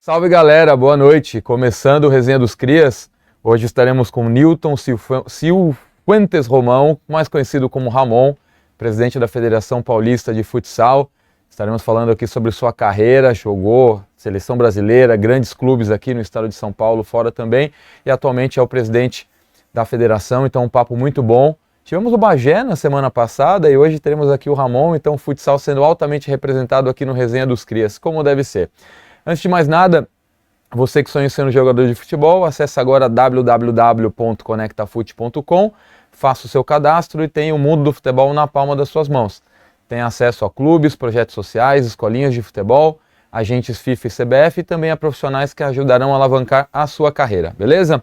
Salve galera, boa noite. Começando o Resenha dos Crias, hoje estaremos com Newton Cifuentes Romão, mais conhecido como Ramon, presidente da Federação Paulista de Futsal. Estaremos falando aqui sobre sua carreira, jogou seleção brasileira, grandes clubes aqui no estado de São Paulo, fora também, e atualmente é o presidente da federação, então um papo muito bom. Tivemos o Bagé na semana passada e hoje teremos aqui o Ramon, então o futsal sendo altamente representado aqui no Resenha dos Crias, como deve ser. Antes de mais nada, você que sonha em ser um jogador de futebol, acesse agora www.conectafute.com, faça o seu cadastro e tenha o mundo do futebol na palma das suas mãos. Tem acesso a clubes, projetos sociais, escolinhas de futebol, agentes FIFA e CBF e também a profissionais que ajudarão a alavancar a sua carreira, beleza?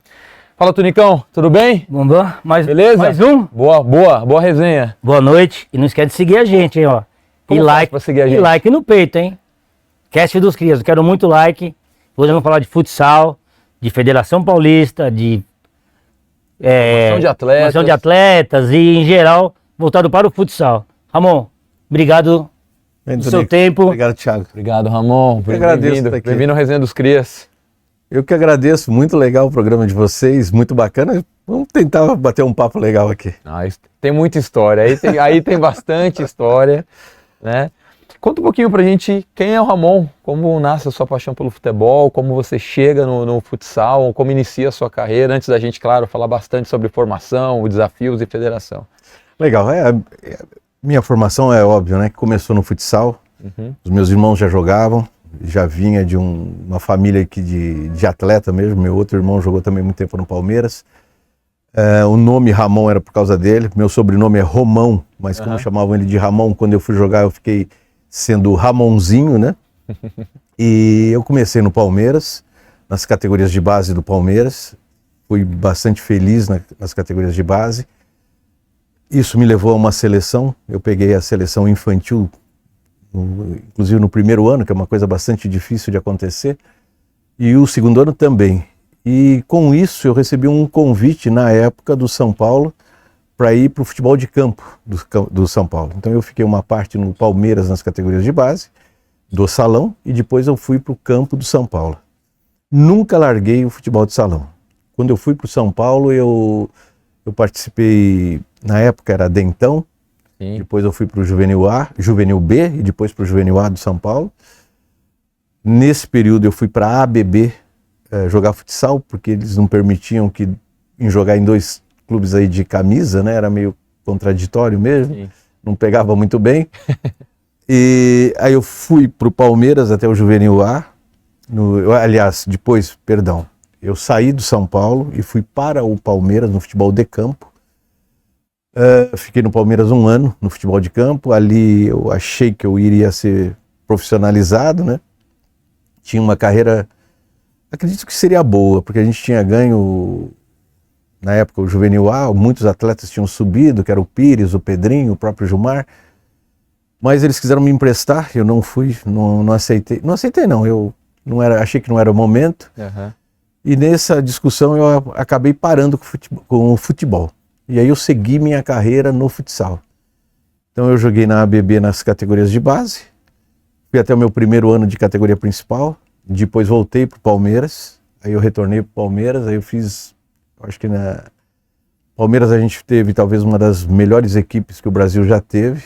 Fala, Tunicão, tudo bem? Bombom, Beleza? Mais um? Boa resenha. Boa noite. E não esquece de seguir a gente, hein, ó. Como e like pra seguir a gente? E like no peito, hein? Cast dos Crias, eu quero muito like. Hoje vamos falar de futsal, de Federação Paulista, de formação de atletas e, em geral, voltado para o futsal. Ramon, obrigado pelo seu tempo. Obrigado, Thiago. Obrigado, Ramon. Bem-vindo ao Resenha dos Crias. Eu que agradeço, muito legal o programa de vocês, muito bacana. Vamos tentar bater um papo legal aqui. Tem muita história, aí tem bastante história, né? Conta um pouquinho pra gente quem é o Ramon, como nasce a sua paixão pelo futebol, como você chega no futsal, como inicia a sua carreira, antes da gente, claro, falar bastante sobre formação, desafios e federação. Legal, minha formação é óbvio, né, que começou no futsal, Os meus irmãos já jogavam, já vinha de uma família aqui de atleta mesmo, meu outro irmão jogou também muito tempo no Palmeiras. O nome Ramon era por causa dele, meu sobrenome é Romão, mas como chamavam ele de Ramon, quando eu fui jogar eu fiquei sendo Ramonzinho, né? E eu comecei no Palmeiras, nas categorias de base do Palmeiras, fui bastante feliz nas categorias de base. Isso me levou a uma seleção, eu peguei a seleção infantil, inclusive no primeiro ano, que é uma coisa bastante difícil de acontecer, e o segundo ano também. E com isso eu recebi um convite na época do São Paulo para ir para o futebol de campo do São Paulo. Então eu fiquei uma parte no Palmeiras nas categorias de base, do salão, e depois eu fui para o campo do São Paulo. Nunca larguei o futebol de salão. Quando eu fui para o São Paulo, eu participei, na época era Dentão, depois eu fui para o Juvenil A, Juvenil B e depois para o Juvenil A do São Paulo. Nesse período eu fui para a ABB jogar futsal, porque eles não permitiam jogar em dois clubes aí de camisa, né? Era meio contraditório mesmo, não pegava muito bem. E aí eu fui para o Palmeiras até o Juvenil A, eu saí do São Paulo e fui para o Palmeiras no futebol de campo. Fiquei no Palmeiras 1 ano no futebol de campo, ali eu achei que eu iria ser profissionalizado, né? Tinha uma carreira, acredito que seria boa, porque a gente tinha ganho, na época, o Juvenil A, muitos atletas tinham subido, que era o Pires, o Pedrinho, o próprio Gilmar, mas eles quiseram me emprestar, eu não fui, não aceitei, eu não era, achei que não era o momento, e nessa discussão eu acabei parando com o futebol, e aí eu segui minha carreira no futsal. Então eu joguei na ABB nas categorias de base, fui até o meu primeiro ano de categoria principal, depois voltei para o Palmeiras, aí eu retornei para o Palmeiras, aí eu fiz, acho que na Palmeiras a gente teve talvez uma das melhores equipes que o Brasil já teve,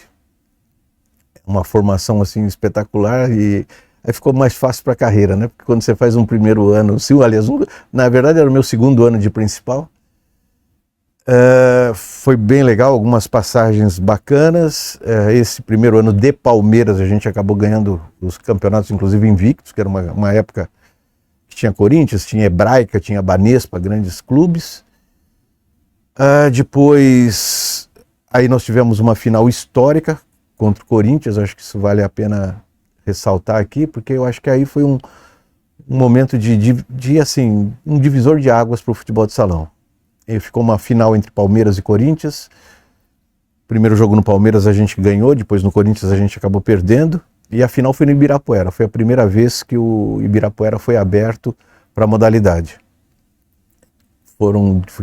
uma formação assim espetacular, e aí ficou mais fácil para a carreira, né? Porque quando você faz um primeiro ano, na verdade era o meu segundo ano de principal, foi bem legal, algumas passagens bacanas. Esse primeiro ano de Palmeiras a gente acabou ganhando os campeonatos, inclusive invictos, que era uma época que tinha Corinthians, tinha Hebraica, tinha Banespa, grandes clubes. Depois aí nós tivemos uma final histórica contra o Corinthians, acho que isso vale a pena ressaltar aqui, porque eu acho que aí foi um momento de assim, um divisor de águas para o futebol de salão. E ficou uma final entre Palmeiras e Corinthians. Primeiro jogo no Palmeiras a gente ganhou, depois no Corinthians a gente acabou perdendo. E a final foi no Ibirapuera. Foi a primeira vez que o Ibirapuera foi aberto para a modalidade.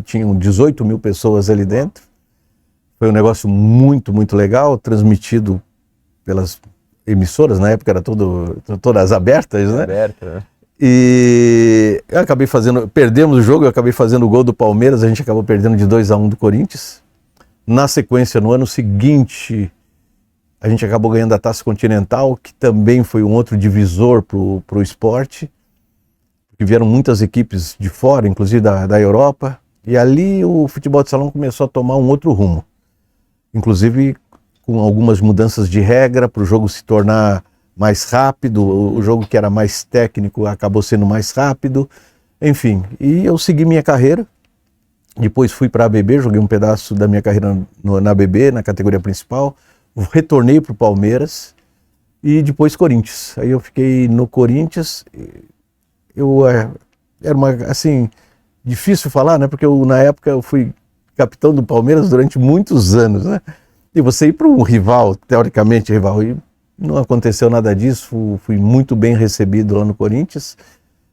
Tinham 18 mil pessoas ali dentro. Foi um negócio muito, muito legal, transmitido pelas emissoras, na época era todas abertas, né? E eu acabei perdemos o jogo, eu acabei fazendo o gol do Palmeiras, a gente acabou perdendo de 2-1 do Corinthians. Na sequência, no ano seguinte, a gente acabou ganhando a Taça Continental, que também foi um outro divisor para o esporte, porque vieram muitas equipes de fora, inclusive da Europa, e ali o futebol de salão começou a tomar um outro rumo, inclusive com algumas mudanças de regra para o jogo se tornar mais rápido, o jogo que era mais técnico acabou sendo mais rápido, enfim, e eu segui minha carreira. Depois fui para a ABB, joguei um pedaço da minha carreira na ABB, na categoria principal, retornei para o Palmeiras e depois Corinthians. Aí eu fiquei no Corinthians, era assim, difícil falar, né? Porque na época eu fui capitão do Palmeiras durante muitos anos, né? E você ir para um rival, teoricamente rival, e não aconteceu nada disso, fui muito bem recebido lá no Corinthians,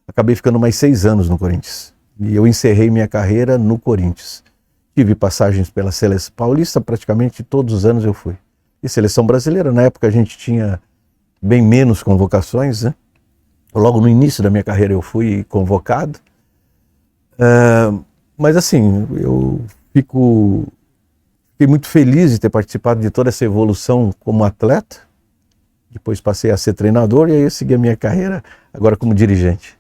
acabei ficando mais 6 anos no Corinthians. E eu encerrei minha carreira no Corinthians. Tive passagens pela Seleção Paulista, praticamente todos os anos eu fui. E Seleção Brasileira, na época a gente tinha bem menos convocações, né? Logo no início da minha carreira eu fui convocado. Mas assim, eu fiquei muito feliz de ter participado de toda essa evolução como atleta. Depois passei a ser treinador e aí eu segui a minha carreira agora como dirigente.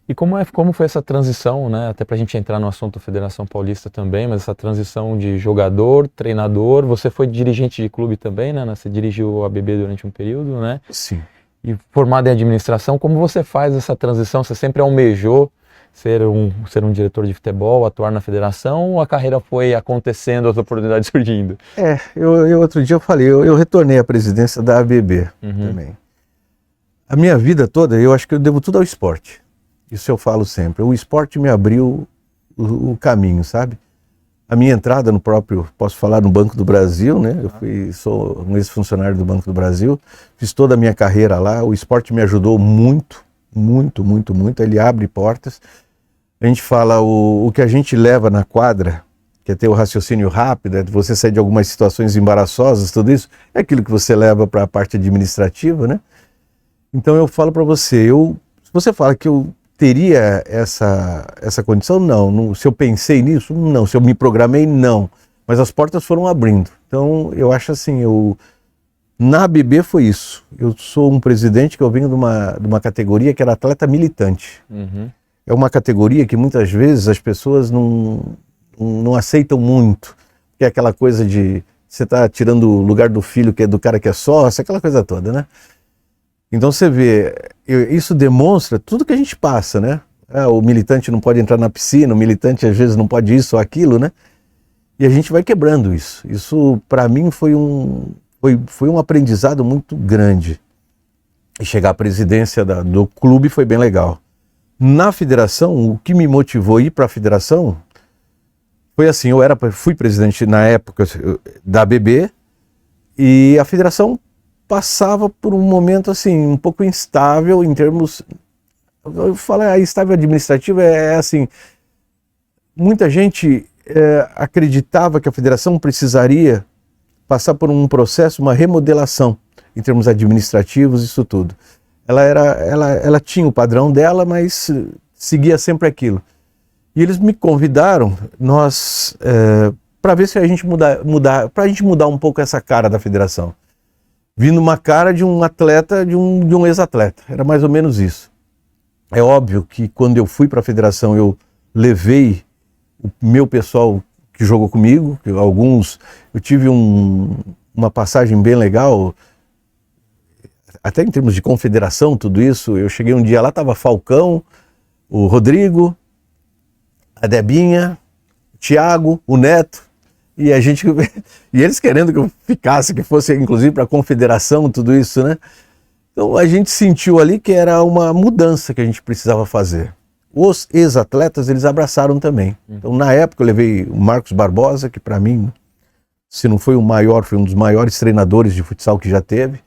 E como foi essa transição, né? Até para a gente entrar no assunto Federação Paulista também, mas essa transição de jogador, treinador, você foi dirigente de clube também, né? Você dirigiu o ABB durante um período, né? Sim. E formado em administração, como você faz essa transição? Você sempre almejou ser um diretor de futebol, atuar na federação, ou a carreira foi acontecendo, as oportunidades surgindo? Eu outro dia eu falei, eu retornei à presidência da ABB também. A minha vida toda, eu acho que eu devo tudo ao esporte. Isso eu falo sempre. O esporte me abriu o caminho, sabe? A minha entrada no próprio, posso falar, no Banco do Brasil, né? Sou um ex-funcionário do Banco do Brasil, fiz toda a minha carreira lá, o esporte me ajudou muito, muito, muito, muito, ele abre portas. A gente fala, o que a gente leva na quadra, que é ter o raciocínio rápido, é você sair de algumas situações embaraçosas, tudo isso, é aquilo que você leva para a parte administrativa, né? Então eu falo para você, se você fala que eu teria essa condição? Não. Se eu pensei nisso? Não. Se eu me programei? Não. Mas as portas foram abrindo. Então, eu acho assim, na ABB foi isso. Eu sou um presidente que eu venho de uma categoria que era atleta militante. É uma categoria que muitas vezes as pessoas não aceitam muito. Que é aquela coisa de você está tirando o lugar do filho que é do cara que é sócio, aquela coisa toda, né? Então você vê, isso demonstra tudo que a gente passa, né? O militante não pode entrar na piscina, o militante às vezes não pode isso ou aquilo, né? E a gente vai quebrando isso. Isso para mim foi um aprendizado muito grande. E chegar à presidência do clube foi bem legal. Na federação, o que me motivou a ir para a federação foi assim, fui presidente na época da ABB e a federação passava por um momento assim, um pouco instável em termos, eu falo, instável administrativo assim, muita gente acreditava que a federação precisaria passar por um processo, uma remodelação em termos administrativos, isso tudo. Ela tinha o padrão dela, mas seguia sempre aquilo. E eles me convidaram, para ver se a gente para a gente mudar um pouco essa cara da federação. Vindo uma cara de um atleta, de um ex-atleta. Era mais ou menos isso. É óbvio que quando eu fui para a federação, eu levei o meu pessoal que jogou comigo, eu tive uma passagem bem legal, até em termos de confederação, tudo isso. Eu cheguei um dia lá, estava Falcão, o Rodrigo, a Debinha, o Thiago, o Neto, e eles querendo que eu ficasse, que fosse inclusive para a confederação, tudo isso, né? Então a gente sentiu ali que era uma mudança que a gente precisava fazer. Os ex-atletas, eles abraçaram também. Então na época eu levei o Marcos Barbosa, que para mim, se não foi o maior, foi um dos maiores treinadores de futsal que já teve.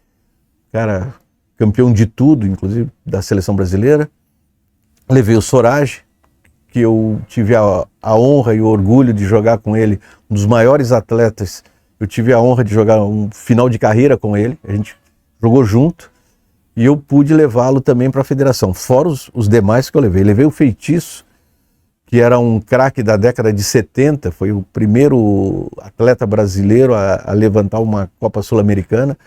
Cara, campeão de tudo, inclusive da seleção brasileira. Levei o Sorage, que eu tive a honra e o orgulho de jogar com ele, um dos maiores atletas. Eu tive a honra de jogar um final de carreira com ele, a gente jogou junto. E eu pude levá-lo também para a federação, fora os demais que eu levei. Levei o Feitiço, que era um craque da década de 70, foi o primeiro atleta brasileiro a levantar uma Copa Sul-Americana.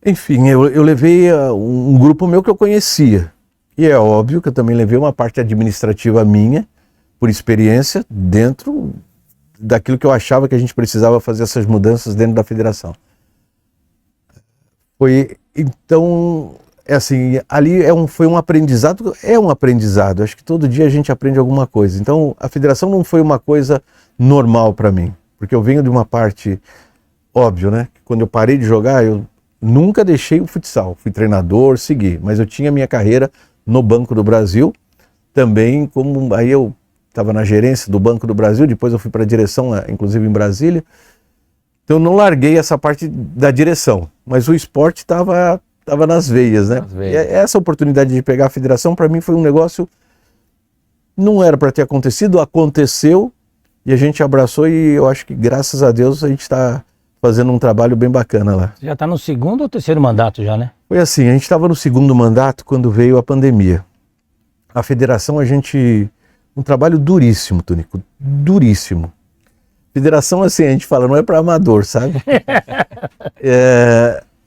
Enfim, eu levei um grupo meu que eu conhecia. E é óbvio que eu também levei uma parte administrativa minha, por experiência, dentro daquilo que eu achava que a gente precisava fazer essas mudanças dentro da federação. Então, assim, ali foi um aprendizado, acho que todo dia a gente aprende alguma coisa. Então, a federação não foi uma coisa normal para mim, porque eu venho de uma parte, óbvio, né? Quando eu parei de jogar, eu nunca deixei o futsal, fui treinador, segui, mas eu tinha minha carreira no Banco do Brasil, também aí eu estava na gerência do Banco do Brasil, depois eu fui para a direção, inclusive em Brasília. Então eu não larguei essa parte da direção, mas o esporte estava nas veias, né? E essa oportunidade de pegar a federação, para mim, foi um negócio, não era para ter acontecido, aconteceu, e a gente abraçou, e eu acho que, graças a Deus, a gente está fazendo um trabalho bem bacana lá. Você já está no segundo ou terceiro mandato já, né? Foi assim, a gente estava no segundo mandato quando veio a pandemia. A federação, um trabalho duríssimo, Tonico, duríssimo. Federação, assim, a gente fala, não é para amador, sabe?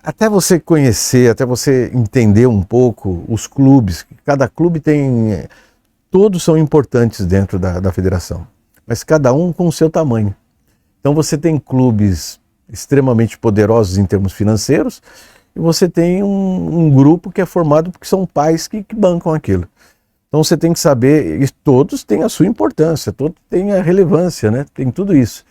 Até você conhecer, até você entender um pouco os clubes, cada clube todos são importantes dentro da federação, mas cada um com o seu tamanho. Então você tem clubes extremamente poderosos em termos financeiros, e você tem um grupo que é formado porque são pais que bancam aquilo. Então você tem que saber, e todos têm a sua importância, todos têm a relevância, né? Tem tudo isso.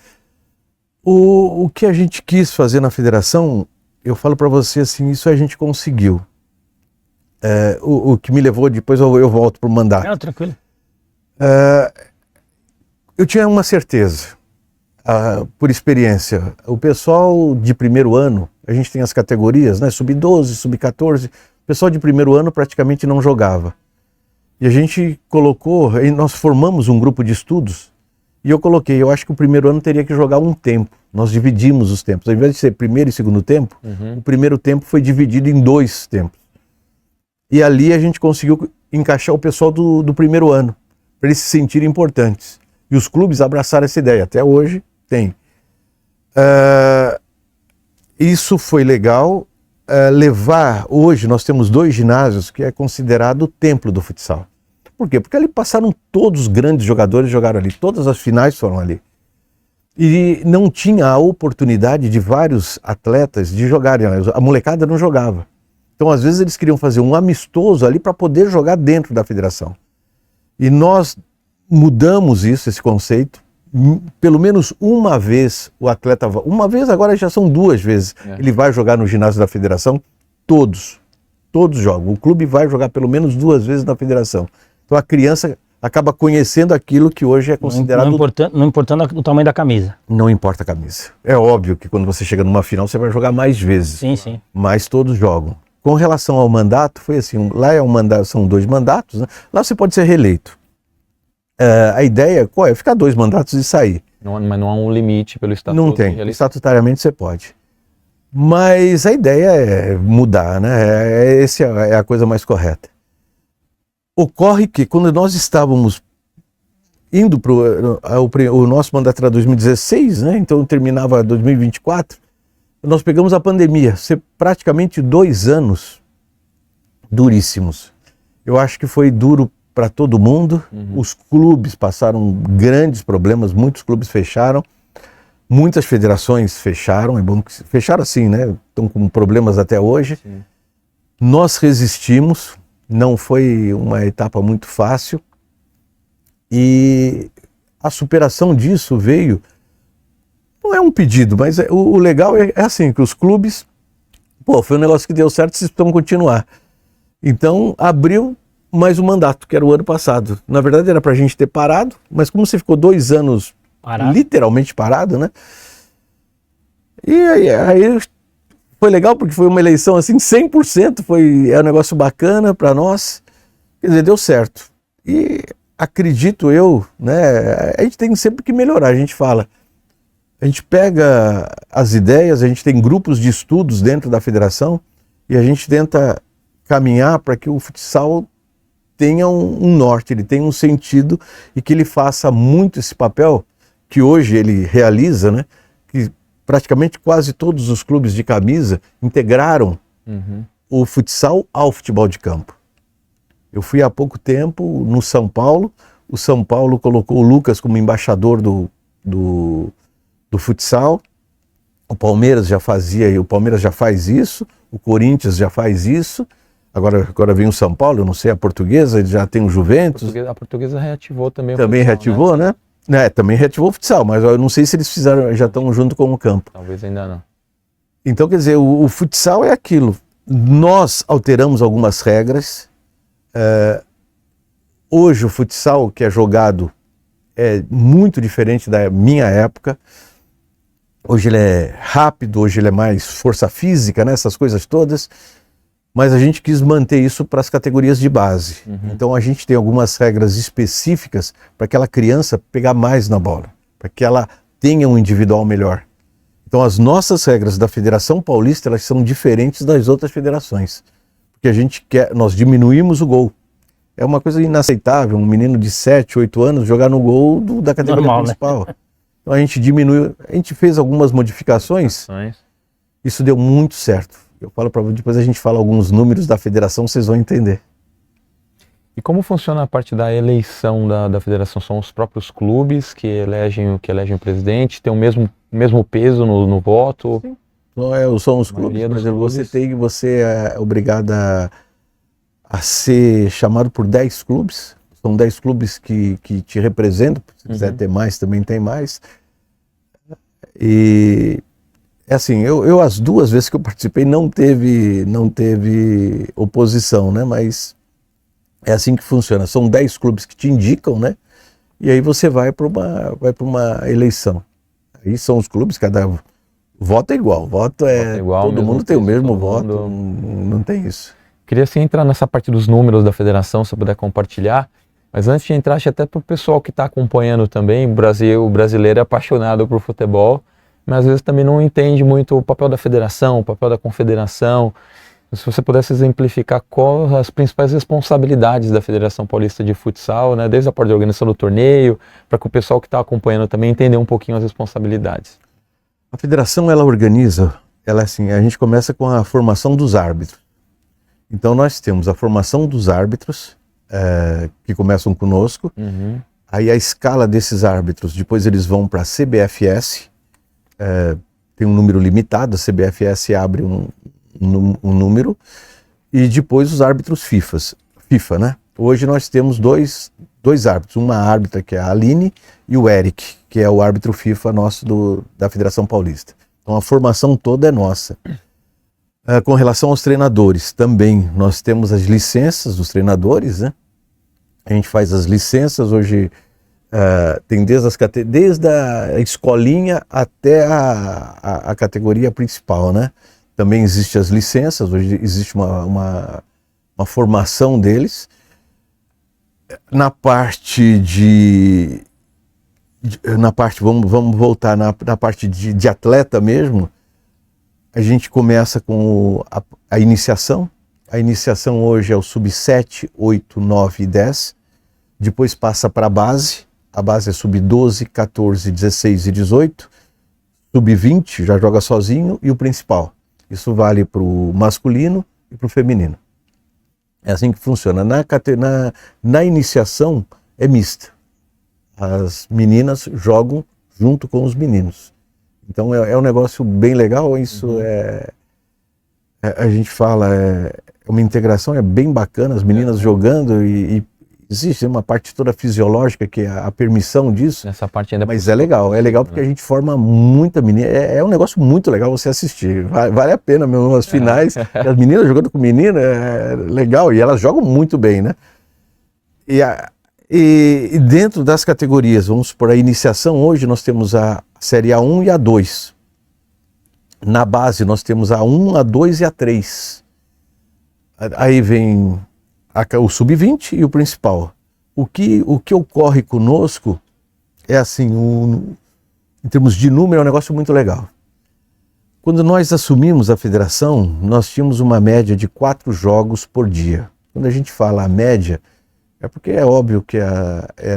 O que a gente quis fazer na federação, eu falo para você assim, isso a gente conseguiu. O que me levou, depois eu volto para o mandato. Não, tranquilo. Eu tinha uma certeza, por experiência. O pessoal de primeiro ano, a gente tem as categorias, né? Sub-12, sub-14. O pessoal de primeiro ano praticamente não jogava. E a gente colocou, e nós formamos um grupo de estudos, e eu acho que o primeiro ano teria que jogar um tempo. Nós dividimos os tempos. Ao invés de ser primeiro e segundo tempo, o primeiro tempo foi dividido em 2 tempos. E ali a gente conseguiu encaixar o pessoal do primeiro ano, para eles se sentirem importantes. E os clubes abraçaram essa ideia. Até hoje tem. Isso foi legal. Hoje nós temos 2 ginásios que é considerado o templo do futsal. Por quê? Porque ali passaram todos os grandes jogadores, jogaram ali, todas as finais foram ali. E não tinha a oportunidade de vários atletas de jogarem, a molecada não jogava. Então às vezes eles queriam fazer um amistoso ali para poder jogar dentro da federação. E nós mudamos esse conceito. Pelo menos uma vez o atleta, agora já são 2 vezes, ele vai jogar no ginásio da federação, todos jogam. O clube vai jogar pelo menos 2 vezes na federação. Então a criança acaba conhecendo aquilo que hoje é considerado... Não importando o tamanho da camisa. Não importa a camisa. É óbvio que quando você chega numa final você vai jogar mais vezes. Sim. Mas todos jogam. Com relação ao mandato, foi assim, lá são 2 mandatos, né? Lá você pode ser reeleito. A ideia é ficar 2 mandatos e sair. Mas não há um limite pelo estatuto? Não tem, estatutariamente você pode. Mas a ideia é mudar, né? Essa é a coisa mais correta. Ocorre que quando nós estávamos indo para o nosso mandato era 2016, né? Então terminava 2024, nós pegamos a pandemia, praticamente 2 anos duríssimos. Eu acho que foi duro para todo mundo. Os clubes passaram grandes problemas, muitos clubes fecharam, muitas federações fecharam, é bom que fecharam assim, né? Estão com problemas até hoje. Sim. Nós resistimos, não foi uma etapa muito fácil, e a superação disso veio, não é um pedido, mas o legal é assim, que os clubes, foi um negócio que deu certo, vocês precisam continuar. Então abriu mais um mandato, que era o ano passado. Na verdade era pra gente ter parado, mas como você ficou 2 anos literalmente parado, né? E aí foi legal porque foi uma eleição assim 100%, é um negócio bacana para nós. Quer dizer, deu certo. E acredito eu, né? A gente tem sempre que melhorar, a gente fala. A gente pega as ideias, a gente tem grupos de estudos dentro da federação e a gente tenta caminhar para que o futsal tenha um norte, ele tenha um sentido e que ele faça muito esse papel que hoje ele realiza, né? Que praticamente quase todos os clubes de camisa integraram o futsal ao futebol de campo. Eu fui há pouco tempo no São Paulo, o São Paulo colocou o Lucas como embaixador do futsal, o Palmeiras já fazia, o Palmeiras já faz isso, o Corinthians já faz isso, agora vem o São Paulo, eu não sei a Portuguesa, já tem o Juventus. A Portuguesa reativou também o Também futsal, reativou, né? Também reativou o futsal, mas eu não sei se eles já estão junto com o campo. Talvez ainda não. Então, quer dizer, o futsal é aquilo. Nós alteramos algumas regras. Hoje o futsal que é jogado é muito diferente da minha época. Hoje ele é rápido, hoje ele é mais força física, né? Essas coisas todas. Mas a gente quis manter isso para as categorias de base. Então a gente tem algumas regras específicas para aquela criança pegar mais na bola, para que ela tenha um individual melhor. Então as nossas regras da Federação Paulista, elas são diferentes das outras federações, porque nós diminuímos o gol. É uma coisa inaceitável, um menino de 7, 8 anos jogar no gol da categoria Normal, principal. Né? Então a gente diminuiu, a gente fez algumas modificações, isso deu muito certo. Eu falo para depois a gente fala alguns números da federação, vocês vão entender. E como funciona a parte da eleição da federação? São os próprios clubes que elegem o presidente? Tem o mesmo peso no voto? Sim. São os clubes, por exemplo, você é obrigado a ser chamado por 10 clubes. São 10 clubes que te representam. Se quiser ter mais, também tem mais. E é assim, eu as 2 vezes que eu participei não teve oposição, né? Mas é assim que funciona. São 10 clubes que te indicam, né? E aí você vai para uma eleição. Aí são os clubes, cada voto é igual. Voto é igual, todo mundo tem o mesmo voto, não tem isso. Queria assim entrar nessa parte dos números da federação, se puder compartilhar. Mas antes de entrar, acho até para o pessoal que está acompanhando também, o brasileiro é apaixonado por futebol, mas às vezes também não entende muito o papel da federação, o papel da confederação. Se você pudesse exemplificar quais as principais responsabilidades da Federação Paulista de Futsal, né, desde a parte da organização do torneio, para que o pessoal que está acompanhando também entenda um pouquinho as responsabilidades. A federação, ela organiza, assim, a gente começa com a formação dos árbitros. Então nós temos a formação dos árbitros, que começam conosco, aí a escala desses árbitros, depois eles vão para a CBFS, tem um número limitado, a CBFS abre um número, e depois os árbitros FIFA, né? Hoje nós temos dois árbitros, uma árbitra que é a Aline e o Eric, que é o árbitro FIFA nosso da Federação Paulista. Então a formação toda é nossa. Com relação aos treinadores, também nós temos as licenças dos treinadores, né? A gente faz as licenças, hoje tem desde a escolinha até a categoria principal, né? Também existem as licenças, hoje existe uma formação deles. Na parte vamos voltar na parte de atleta mesmo, a gente começa com a iniciação. A iniciação hoje é o sub-7, 8, 9 e 10. Depois passa para a base é sub-12, 14, 16 e 18. Sub-20 já joga sozinho e o principal. Isso vale para o masculino e para o feminino. É assim que funciona. Na iniciação é mista. As meninas jogam junto com os meninos. Então é um negócio bem legal. Isso a gente fala, é uma integração, é bem bacana, as meninas jogando e existe uma parte toda fisiológica que é a permissão disso. Essa parte ainda mas é legal porque a gente forma muita menina, é um negócio muito legal você assistir, vale a pena mesmo as finais, as meninas jogando com menina, é legal, e elas jogam muito bem, né? E dentro das categorias, vamos supor, a iniciação, hoje nós temos a Série A1 e A2. Na base nós temos a 1, A2 e A3. Aí vem o sub-20 e o principal. O que ocorre conosco é assim, em termos de número, é um negócio muito legal. Quando nós assumimos a federação, nós tínhamos uma média de 4 jogos por dia. Quando a gente fala a média, é porque é óbvio que é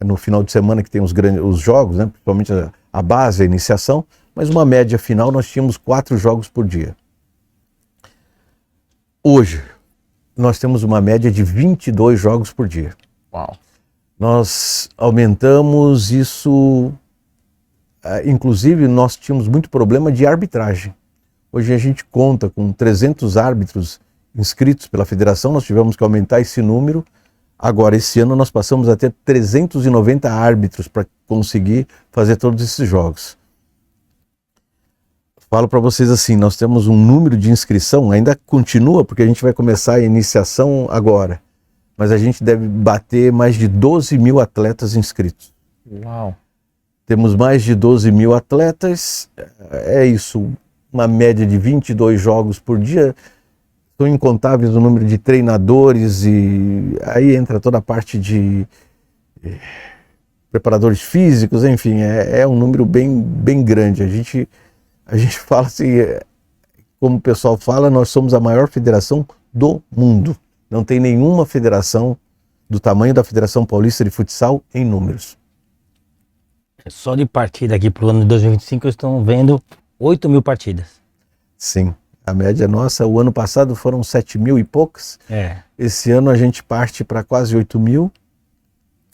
no final de semana que tem os jogos, né? Principalmente a base, a iniciação, mas uma média final nós tínhamos 4 jogos por dia. Hoje, nós temos uma média de 22 jogos por dia. Uau. Nós aumentamos isso, inclusive nós tínhamos muito problema de arbitragem. Hoje a gente conta com 300 árbitros inscritos pela federação, nós tivemos que aumentar esse número. Agora, esse ano nós passamos a ter 390 árbitros para conseguir fazer todos esses jogos. Falo para vocês assim, nós temos um número de inscrição, ainda continua, porque a gente vai começar a iniciação agora, mas a gente deve bater mais de 12 mil atletas inscritos. Uau! Temos mais de 12 mil atletas, é isso, uma média de 22 jogos por dia, são incontáveis o número de treinadores e aí entra toda a parte de preparadores físicos, enfim, é um número bem grande. A gente fala assim, como o pessoal fala, nós somos a maior federação do mundo. Não tem nenhuma federação do tamanho da Federação Paulista de Futsal em números. Só de partida aqui para o ano de 2025 estão vendo 8 mil partidas. Sim, a média nossa, o ano passado foram 7 mil e poucas. Esse ano a gente parte para quase 8 mil.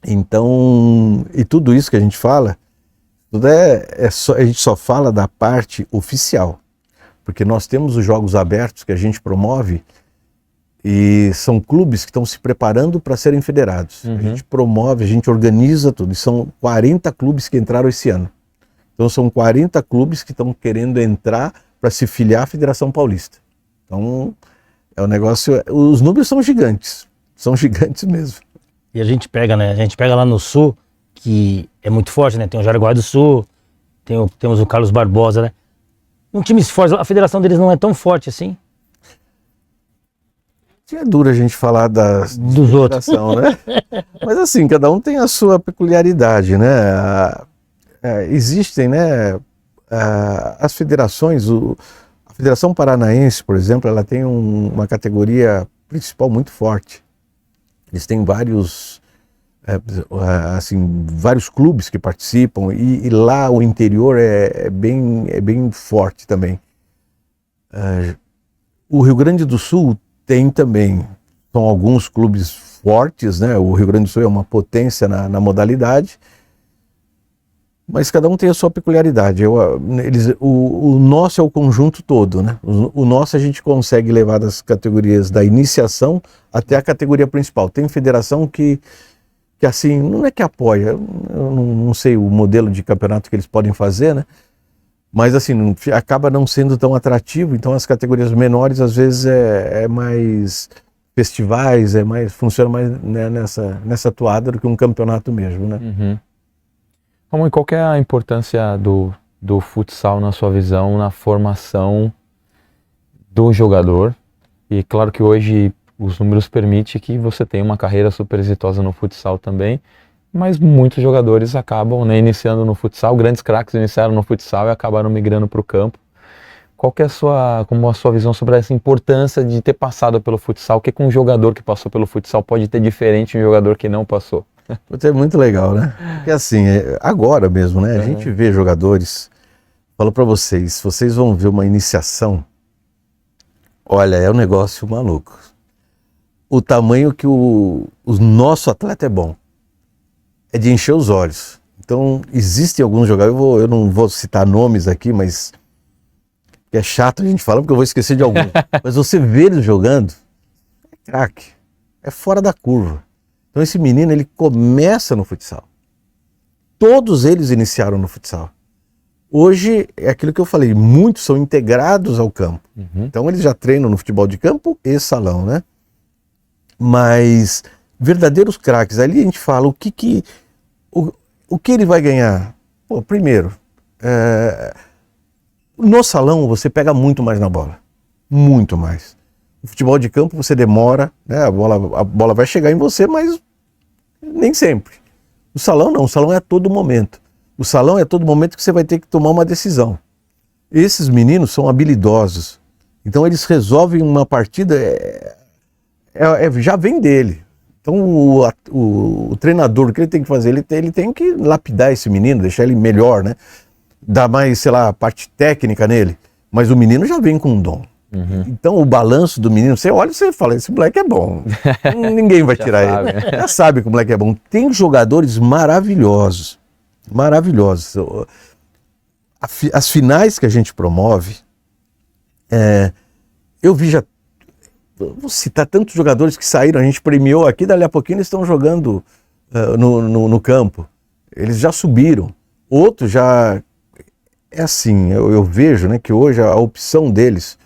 Então, e tudo isso que a gente fala, tudo a gente só fala da parte oficial, porque nós temos os jogos abertos que a gente promove e são clubes que estão se preparando para serem federados. A gente promove, a gente organiza tudo, e são 40 clubes que entraram esse ano. Então são 40 clubes que estão querendo entrar para se filiar à Federação Paulista. Então é um negócio, os números são gigantes mesmo. E a gente pega, né? A gente pega lá no Sul, que é muito forte, né? Tem o Jaraguá do Sul, temos o Carlos Barbosa, né? Um time forte, a federação deles não é tão forte assim. É duro a gente falar dos outros, né? Mas assim, cada um tem a sua peculiaridade, né? Existem, né? As federações, a Federação Paranaense, por exemplo, ela tem uma categoria principal muito forte. Eles têm vários clubes que participam e lá o interior é bem forte também. O Rio Grande do Sul tem também, são alguns clubes fortes, né? O Rio Grande do Sul é uma potência na modalidade, mas cada um tem a sua peculiaridade. O nosso é o conjunto todo, né? O nosso a gente consegue levar das categorias da iniciação até a categoria principal. Tem federação que assim, não é que apoia, eu não sei o modelo de campeonato que eles podem fazer, né? Mas assim, acaba não sendo tão atrativo, então as categorias menores às vezes é mais festivais, funciona mais, né, nessa toada do que um campeonato mesmo, né? Ramon, e qual que é a importância do futsal na sua visão, na formação do jogador? E claro que hoje os números permitem que você tenha uma carreira super exitosa no futsal também, mas muitos jogadores acabam, né, iniciando no futsal, grandes craques iniciaram no futsal e acabaram migrando para o campo. Qual que é a sua visão sobre essa importância de ter passado pelo futsal? O que um jogador que passou pelo futsal pode ter diferente de um jogador que não passou? É muito legal, né? Porque assim, agora mesmo, né? A gente vê jogadores, falo para vocês vão ver uma iniciação, olha, é um negócio maluco. O tamanho que o nosso atleta é bom. É de encher os olhos. Então, existem alguns jogadores, eu não vou citar nomes aqui, mas é chato a gente falar, porque eu vou esquecer de alguns. Mas você vê eles jogando, é craque, é fora da curva. Então esse menino, ele começa no futsal. Todos eles iniciaram no futsal. Hoje, é aquilo que eu falei, muitos são integrados ao campo. Então eles já treinam no futebol de campo e salão, né? Mas verdadeiros craques, ali a gente fala o que ele vai ganhar. Pô, primeiro, no salão você pega muito mais na bola, muito mais. No futebol de campo você demora, né? A bola vai chegar em você, mas nem sempre. O salão não, o salão é a todo momento. O salão é a todo momento que você vai ter que tomar uma decisão. Esses meninos são habilidosos. Então eles resolvem uma partida, já vem dele. Então o treinador, o que ele tem que fazer? Ele tem que lapidar esse menino, deixar ele melhor, né? Dar mais, sei lá, parte técnica nele. Mas o menino já vem com um dom. Então o balanço do menino, você olha e você fala, esse moleque é bom. Ninguém vai tirar sabe. ele. Já sabe que o moleque é bom. Tem jogadores maravilhosos. Maravilhosos. As finais que a gente promove, eu vi já, vou citar tantos jogadores que saíram, a gente premiou aqui, dali a pouquinho eles estão jogando no campo. Eles já subiram. Outros já... É assim, eu vejo, né, que hoje a opção deles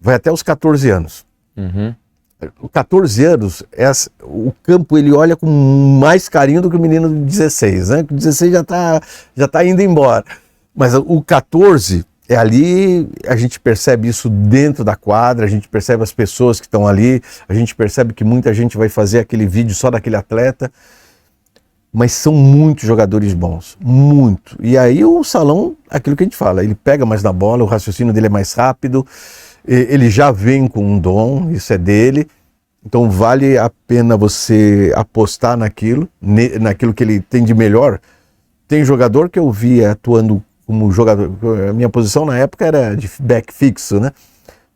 vai até os 14 anos. Os 14 anos, o campo ele olha com mais carinho do que o menino de 16, né? O 16 já tá indo embora. Mas o 14 é ali, a gente percebe isso dentro da quadra, a gente percebe as pessoas que estão ali, a gente percebe que muita gente vai fazer aquele vídeo só daquele atleta. Mas são muitos jogadores bons, muito. E aí o Salão, aquilo que a gente fala, ele pega mais na bola, o raciocínio dele é mais rápido, ele já vem com um dom, isso é dele. Então vale a pena você apostar naquilo que ele tem de melhor. Tem jogador que eu vi atuando como jogador, a minha posição na época era de back fixo, né?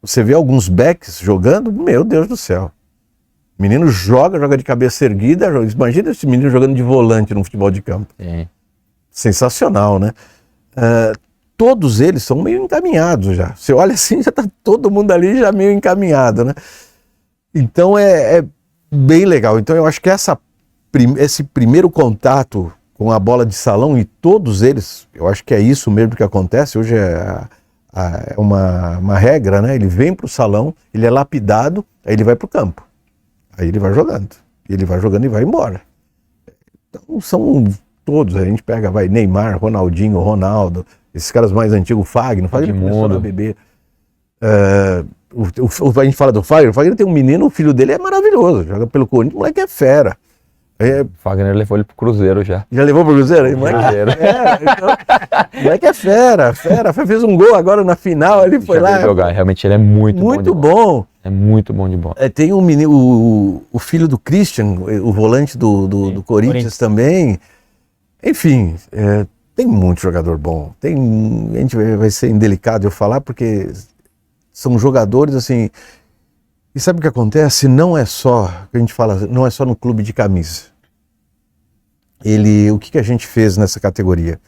Você vê alguns backs jogando, meu Deus do céu. O menino joga de cabeça erguida. Imagina esse menino jogando de volante no futebol de campo. Sensacional, né? Todos eles são meio encaminhados já. Você olha assim, já tá todo mundo ali já meio encaminhado, né? Então é bem legal. Então eu acho que esse primeiro contato com a bola de salão, e todos eles, eu acho que é isso mesmo que acontece. Hoje é uma regra, né? Ele vem para o salão, ele é lapidado, aí ele vai para o campo. Aí ele vai jogando e vai embora. Então são todos, a gente pega, Neymar, Ronaldinho, Ronaldo, esses caras mais antigos, o Fagner começou a beber. A gente fala do Fagner tem um menino, o filho dele é maravilhoso, joga pelo Corinthians, o moleque é fera. O Fagner levou ele pro Cruzeiro já. Já levou pro Cruzeiro? O moleque é fera, então, o moleque é fera, fez um gol agora na final, ele foi lá. Jogar. Realmente ele é muito bom. É muito bom de bola. Tem um menino, o filho do Christian, o volante do Corinthians também. Enfim, tem muito jogador bom. A gente vai ser indelicado eu falar, porque são jogadores assim. E sabe o que acontece? Não é só, que a gente fala, não é só no clube de camisa. O que a gente fez nessa categoria?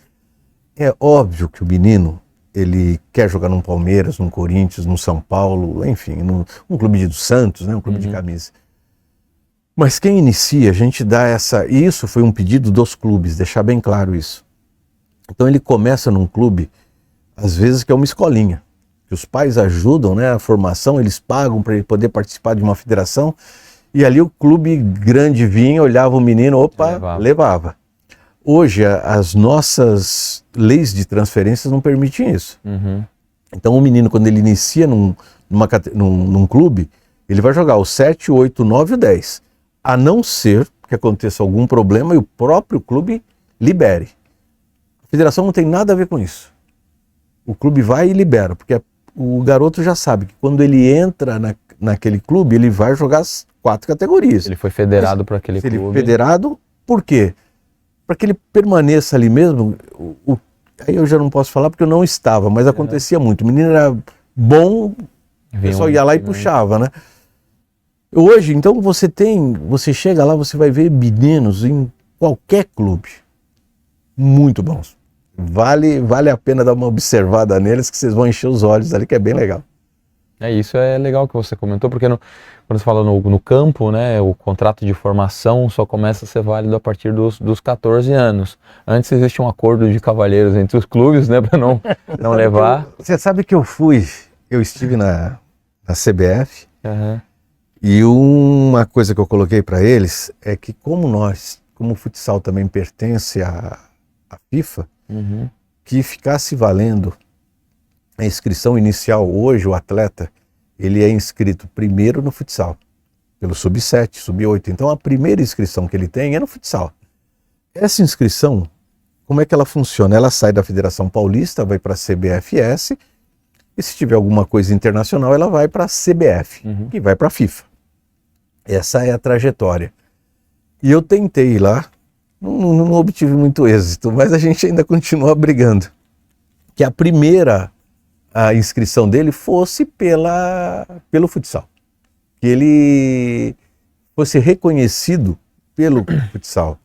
É óbvio que o menino, ele quer jogar num Palmeiras, num Corinthians, num São Paulo, enfim, num clube do Santos, né, um clube de camisa. Mas quem inicia, a gente dá e isso foi um pedido dos clubes, deixar bem claro isso. Então ele começa num clube, às vezes que é uma escolinha, que os pais ajudam, né, a formação, eles pagam para ele poder participar de uma federação, e ali o clube grande vinha, olhava o menino, levava. Hoje, as nossas leis de transferências não permitem isso. Então, o menino, quando ele inicia num clube, ele vai jogar o 7, 8, 9 e o 10. A não ser que aconteça algum problema e o próprio clube libere. A federação não tem nada a ver com isso. O clube vai e libera, porque o garoto já sabe que quando ele entra naquele clube, ele vai jogar as 4 categorias. Ele foi federado para aquele clube. Ele federado, por quê? Para que ele permaneça ali mesmo. Aí eu já não posso falar porque eu não estava, mas acontecia muito. O menino era bom, o pessoal ia lá e puxava, né? Hoje, então, você chega lá, você vai ver meninos em qualquer clube muito bons. Vale a pena dar uma observada neles, que vocês vão encher os olhos ali, que é bem legal. Isso é legal que você comentou, porque quando você fala no campo, né, o contrato de formação só começa a ser válido a partir dos 14 anos. Antes existe um acordo de cavalheiros entre os clubes, né, para não levar. Você sabe que eu estive na CBF, e uma coisa que eu coloquei para eles é que como o futsal também pertence à FIFA, que ficasse valendo a inscrição inicial. Hoje o atleta, ele é inscrito primeiro no futsal, pelo sub-7, sub-8. Então a primeira inscrição que ele tem é no futsal. Essa inscrição como é que ela funciona? Ela sai da Federação Paulista, vai para a CBFS, e se tiver alguma coisa internacional, ela vai para a CBF, que vai para a FIFA. Essa é a trajetória. E eu tentei lá, não obtive muito êxito, mas a gente ainda continua brigando. Que a primeira inscrição dele fosse pelo futsal. Que ele fosse reconhecido pelo futsal.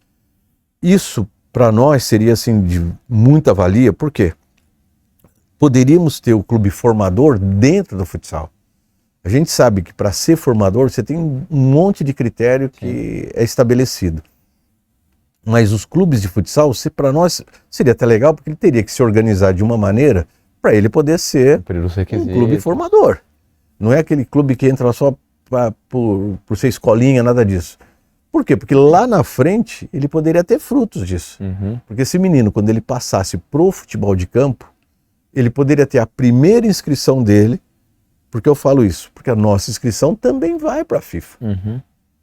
Isso, para nós, seria assim, de muita valia, por quê? Poderíamos ter o clube formador dentro do futsal. A gente sabe que para ser formador você tem um monte de critério que é estabelecido. Mas os clubes de futsal, para nós, seria até legal, porque ele teria que se organizar de uma maneira para ele poder ser um clube formador. Não é aquele clube que entra só por ser escolinha, nada disso. Por quê? Porque lá na frente ele poderia ter frutos disso. Porque esse menino, quando ele passasse pro futebol de campo, ele poderia ter a primeira inscrição dele. Por que eu falo isso? Porque a nossa inscrição também vai para a FIFA.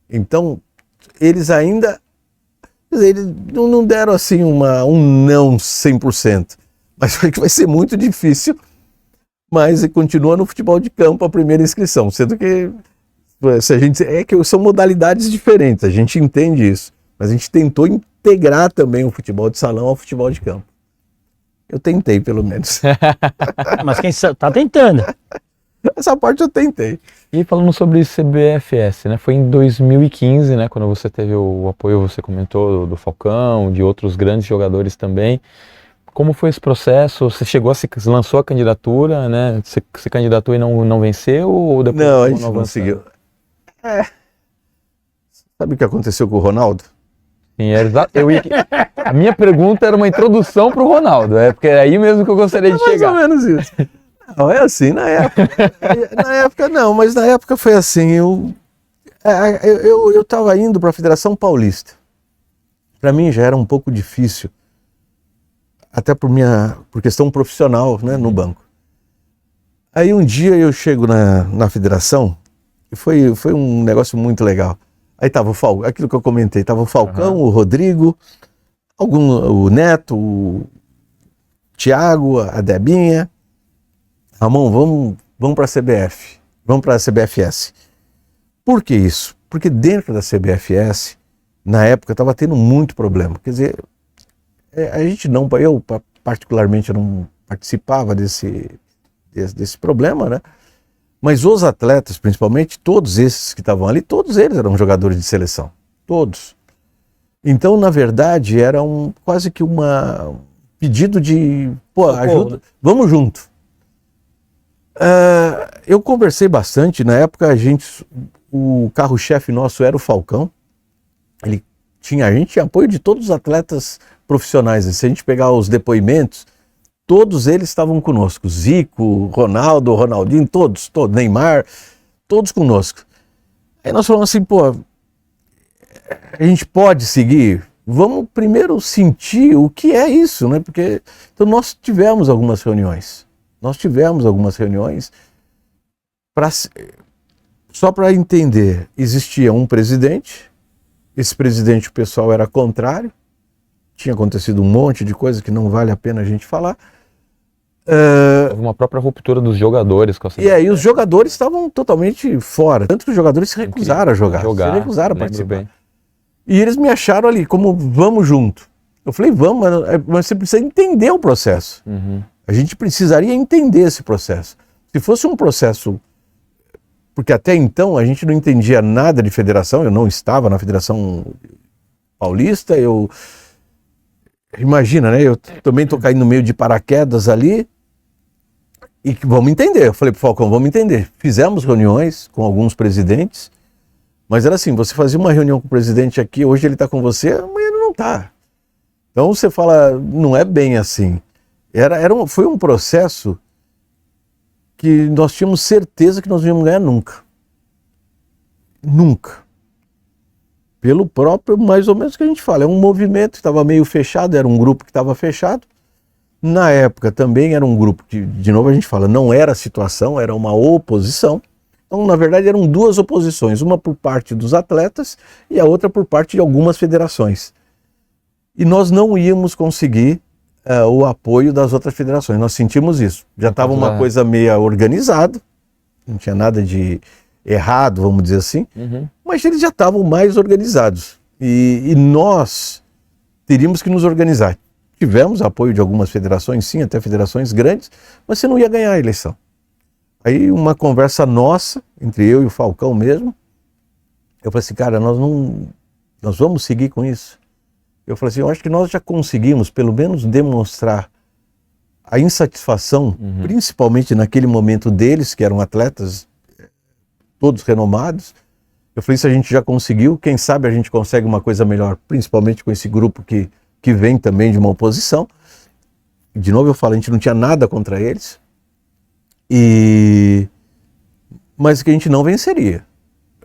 Então, eles ainda não deram assim um não 100%. Mas foi que vai ser muito difícil. Mas continua no futebol de campo a primeira inscrição. Sendo que são modalidades diferentes, a gente entende isso. Mas a gente tentou integrar também o futebol de salão ao futebol de campo. Eu tentei, pelo menos. Mas quem tá tentando. Essa parte eu tentei. E falando sobre CBFS, né? Foi em 2015, né? Quando você teve o apoio, você comentou, do Falcão, de outros grandes jogadores também. Como foi esse processo? Você lançou a candidatura, né? Você se candidatou e não venceu? Ou depois não, a gente não conseguiu. Sabe o que aconteceu com o Ronaldo? Sim, a minha pergunta era uma introdução para o Ronaldo, porque é aí mesmo que eu gostaria de chegar. Mais ou menos isso. Não, é assim, na época não, mas na época foi assim, eu estava indo para a Federação Paulista. Para mim já era um pouco difícil, até por questão profissional, né, no banco. Aí um dia eu chego na federação, e foi um negócio muito legal. Aí tava aquilo que eu comentei, tava o Falcão, o Rodrigo, o Neto, o Thiago, a Debinha. Ramon, vamos para a CBF, vamos para a CBFS. Por que isso? Porque dentro da CBFS, na época, estava tendo muito problema. Quer dizer, eu particularmente não participava desse problema, né? Mas os atletas, principalmente, todos esses que estavam ali, todos eles eram jogadores de seleção. Todos. Então, na verdade, era quase que um pedido de, ajuda, vamos junto. Eu conversei bastante, na época o carro-chefe nosso era o Falcão, a gente tinha apoio de todos os atletas profissionais, se a gente pegar os depoimentos, todos eles estavam conosco, Zico, Ronaldo, Ronaldinho, todos, Neymar, todos conosco. Aí nós falamos assim, a gente pode seguir? Vamos primeiro sentir o que é isso, né? Porque então nós tivemos algumas reuniões. Só para entender, existia um presidente, esse presidente o pessoal era contrário, tinha acontecido um monte de coisa que não vale a pena a gente falar. Houve uma própria ruptura dos jogadores com a E aí os jogadores estavam totalmente fora, tanto que os jogadores se recusaram a jogar, se recusaram a participar. Bem. E eles me acharam ali como vamos junto. Eu falei, vamos, mas você precisa entender o processo. A gente precisaria entender esse processo. Se fosse um processo, porque até então a gente não entendia nada de federação, eu não estava na Federação Paulista, imagina, né? Eu também estou caindo no meio de paraquedas ali, e vamos entender. Eu falei pro Falcão, vamos entender. Fizemos reuniões com alguns presidentes, mas era assim, você fazia uma reunião com o presidente aqui, hoje ele está com você, amanhã ele não está. Então você fala, não é bem assim. Foi um processo que nós tínhamos certeza que nós não íamos ganhar nunca. Nunca. Pelo próprio, mais ou menos que a gente fala, é um movimento que estava meio fechado, era um grupo que estava fechado. Na época também era um grupo que, de novo a gente fala, não era situação, era uma oposição. Então, na verdade, eram duas oposições, uma por parte dos atletas e a outra por parte de algumas federações. e nós não íamos conseguir o apoio das outras federações. Nós sentimos isso. Já estava uma coisa meio organizada, não tinha nada de errado, vamos dizer assim, mas eles já estavam mais organizados. E nós teríamos que nos organizar. Tivemos apoio de algumas federações, sim, até federações grandes, mas você não ia ganhar a eleição. Aí uma conversa nossa, entre eu e o Falcão mesmo, eu falei assim, cara, nós vamos seguir com isso. Eu falei assim, eu acho que nós já conseguimos pelo menos demonstrar a insatisfação, principalmente naquele momento deles, que eram atletas todos renomados. Eu falei, isso a gente já conseguiu, quem sabe a gente consegue uma coisa melhor, principalmente com esse grupo que vem também de uma oposição. De novo eu falo, a gente não tinha nada contra eles, mas que a gente não venceria.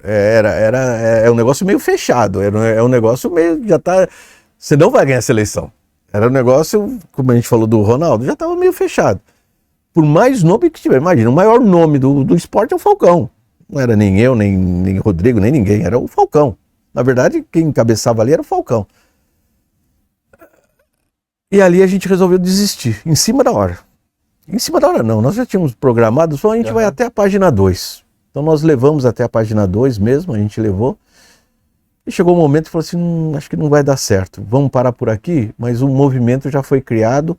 É um negócio meio fechado, é um negócio meio, já tá, você não vai ganhar essa eleição. Era um negócio, como a gente falou do Ronaldo, já estava meio fechado. Por mais nome que tiver, imagina, o maior nome do esporte é o Falcão. Não era nem eu, nem Rodrigo, nem ninguém, era o Falcão. Na verdade, quem encabeçava ali era o Falcão. E ali a gente resolveu desistir, em cima da hora. Em cima da hora não, nós já tínhamos programado, só a gente vai até a página 2. Então nós levamos até a página 2 mesmo, a gente levou. E chegou um momento e falou assim, acho que não vai dar certo, vamos parar por aqui, mas o movimento já foi criado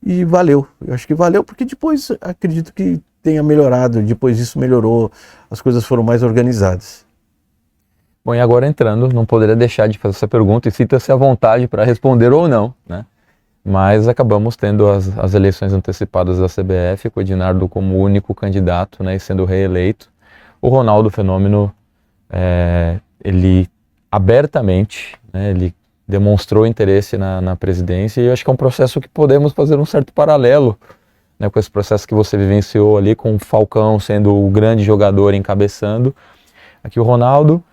e valeu. Eu acho que valeu porque depois acredito que tenha melhorado, depois disso melhorou, as coisas foram mais organizadas. Bom, e agora entrando, não poderia deixar de fazer essa pergunta e sinta-se à vontade para responder ou não, né? Mas acabamos tendo as eleições antecipadas da CBF, com o Edinardo como único candidato, né, e sendo reeleito. O Ronaldo Fenômeno, ele abertamente, né, ele demonstrou interesse na presidência, e eu acho que é um processo que podemos fazer um certo paralelo, né, com esse processo que você vivenciou ali, com o Falcão sendo o grande jogador encabeçando. Aqui o Ronaldo,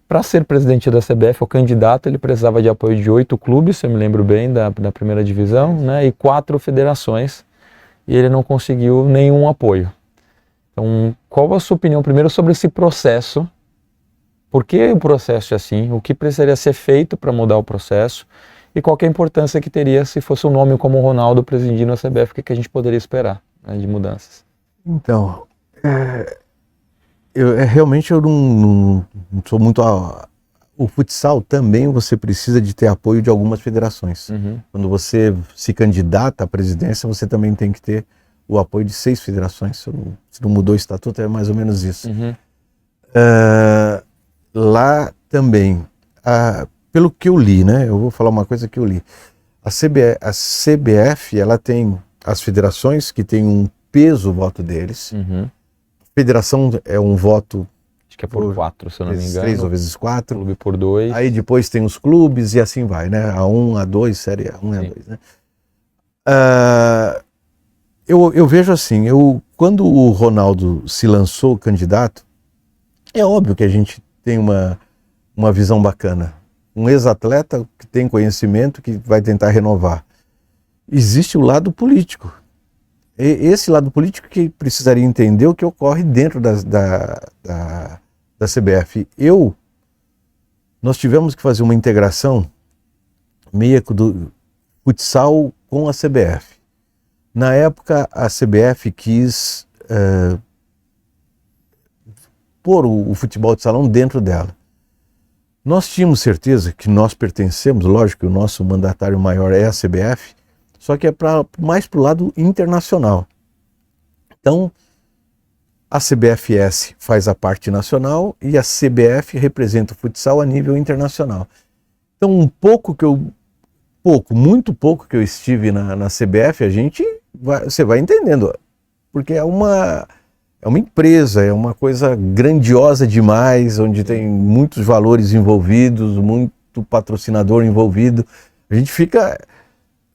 para ser presidente da CBF, o candidato, ele precisava de apoio de 8 clubes, se eu me lembro bem, da primeira divisão, né, e 4 federações, e ele não conseguiu nenhum apoio. Então, qual a sua opinião primeiro sobre esse processo? Por que o processo é assim? O que precisaria ser feito para mudar o processo? E qual que é a importância que teria se fosse um nome como o Ronaldo presidindo a CBF? O que a gente poderia esperar, né, de mudanças? Então, realmente eu não sou muito... O futsal também você precisa de ter apoio de algumas federações. Quando você se candidata à presidência, você também tem que ter o apoio de 6 federações. Se não mudou o estatuto, é mais ou menos isso. Lá também, pelo que eu li, né? Eu vou falar uma coisa que eu li. A CBF, ela tem as federações que tem um peso o voto deles. Federação é um voto... Acho que é por 4, se eu não me engano. 3 ou vezes 4. Clube por 2. Aí depois tem os clubes e assim vai, né? A1, A2, Série A1 e A2, né? Eu vejo assim, quando o Ronaldo se lançou candidato, é óbvio que a gente tem uma visão bacana. Um ex-atleta que tem conhecimento, que vai tentar renovar. Existe o lado político. Esse lado político que precisaria entender o que ocorre dentro da CBF. Nós tivemos que fazer uma integração meio do futsal com a CBF. Na época, a CBF quis pôr o futebol de salão dentro dela. Nós tínhamos certeza que nós pertencemos, lógico que o nosso mandatário maior é a CBF, só que é mais para o lado internacional. Então, a CBFS faz a parte nacional e a CBF representa o futsal a nível internacional. Então, muito pouco que eu estive na CBF, você vai entendendo, porque é uma empresa, é uma coisa grandiosa demais, onde tem muitos valores envolvidos, muito patrocinador envolvido. A gente fica...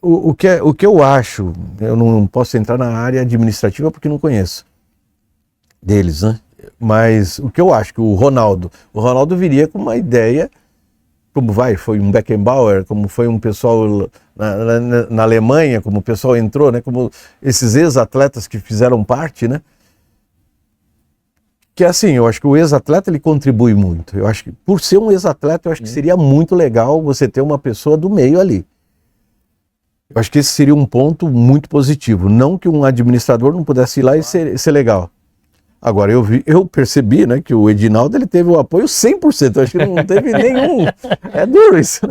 O que eu acho, eu não posso entrar na área administrativa porque não conheço deles, né? Mas o que eu acho que o Ronaldo viria com uma ideia, como foi um Beckenbauer, como foi um pessoal na Alemanha, como o pessoal entrou, né? Como esses ex-atletas que fizeram parte, né? que assim, eu acho que o ex-atleta ele contribui muito. Eu acho que por ser um ex-atleta, eu acho que seria muito legal você ter uma pessoa do meio ali. Eu acho que esse seria um ponto muito positivo. Não que um administrador não pudesse ir lá e ser legal. Agora, eu percebi, né, que o Edinaldo ele teve o apoio 100%. Eu acho que não teve nenhum. É duro isso.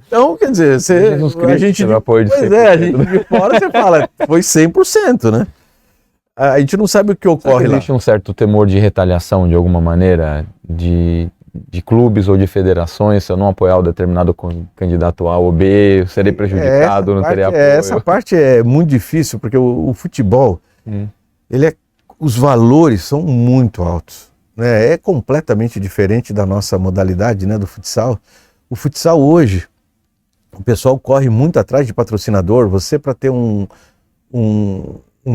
Então, quer dizer, a gente de fora você fala, foi 100%, né? A gente não sabe o que ocorre lá. Existe um certo temor de retaliação, de alguma maneira, de clubes ou de federações, se eu não apoiar o determinado candidato A ou B, eu serei prejudicado, não terei apoio. Essa parte é muito difícil, porque o futebol, os valores são muito altos, né? É completamente diferente da nossa modalidade, né, do futsal. O futsal hoje, o pessoal corre muito atrás de patrocinador. Você, para ter um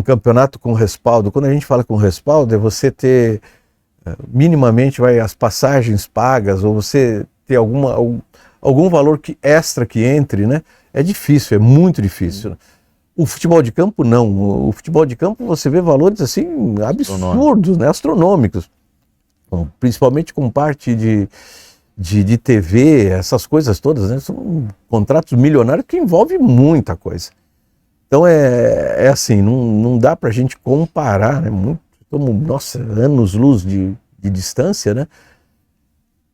campeonato com respaldo, quando a gente fala com respaldo, é você ter minimamente as passagens pagas, ou você ter algum valor extra que entre, né? É difícil, é muito difícil. O futebol de campo não. O futebol de campo você vê valores assim absurdos, né? Astronômicos. Bom, principalmente com parte de TV, essas coisas todas, né? São contratos milionários que envolvem muita coisa. Então é assim, não dá pra gente comparar, né? Nossa, anos-luz de distância, né?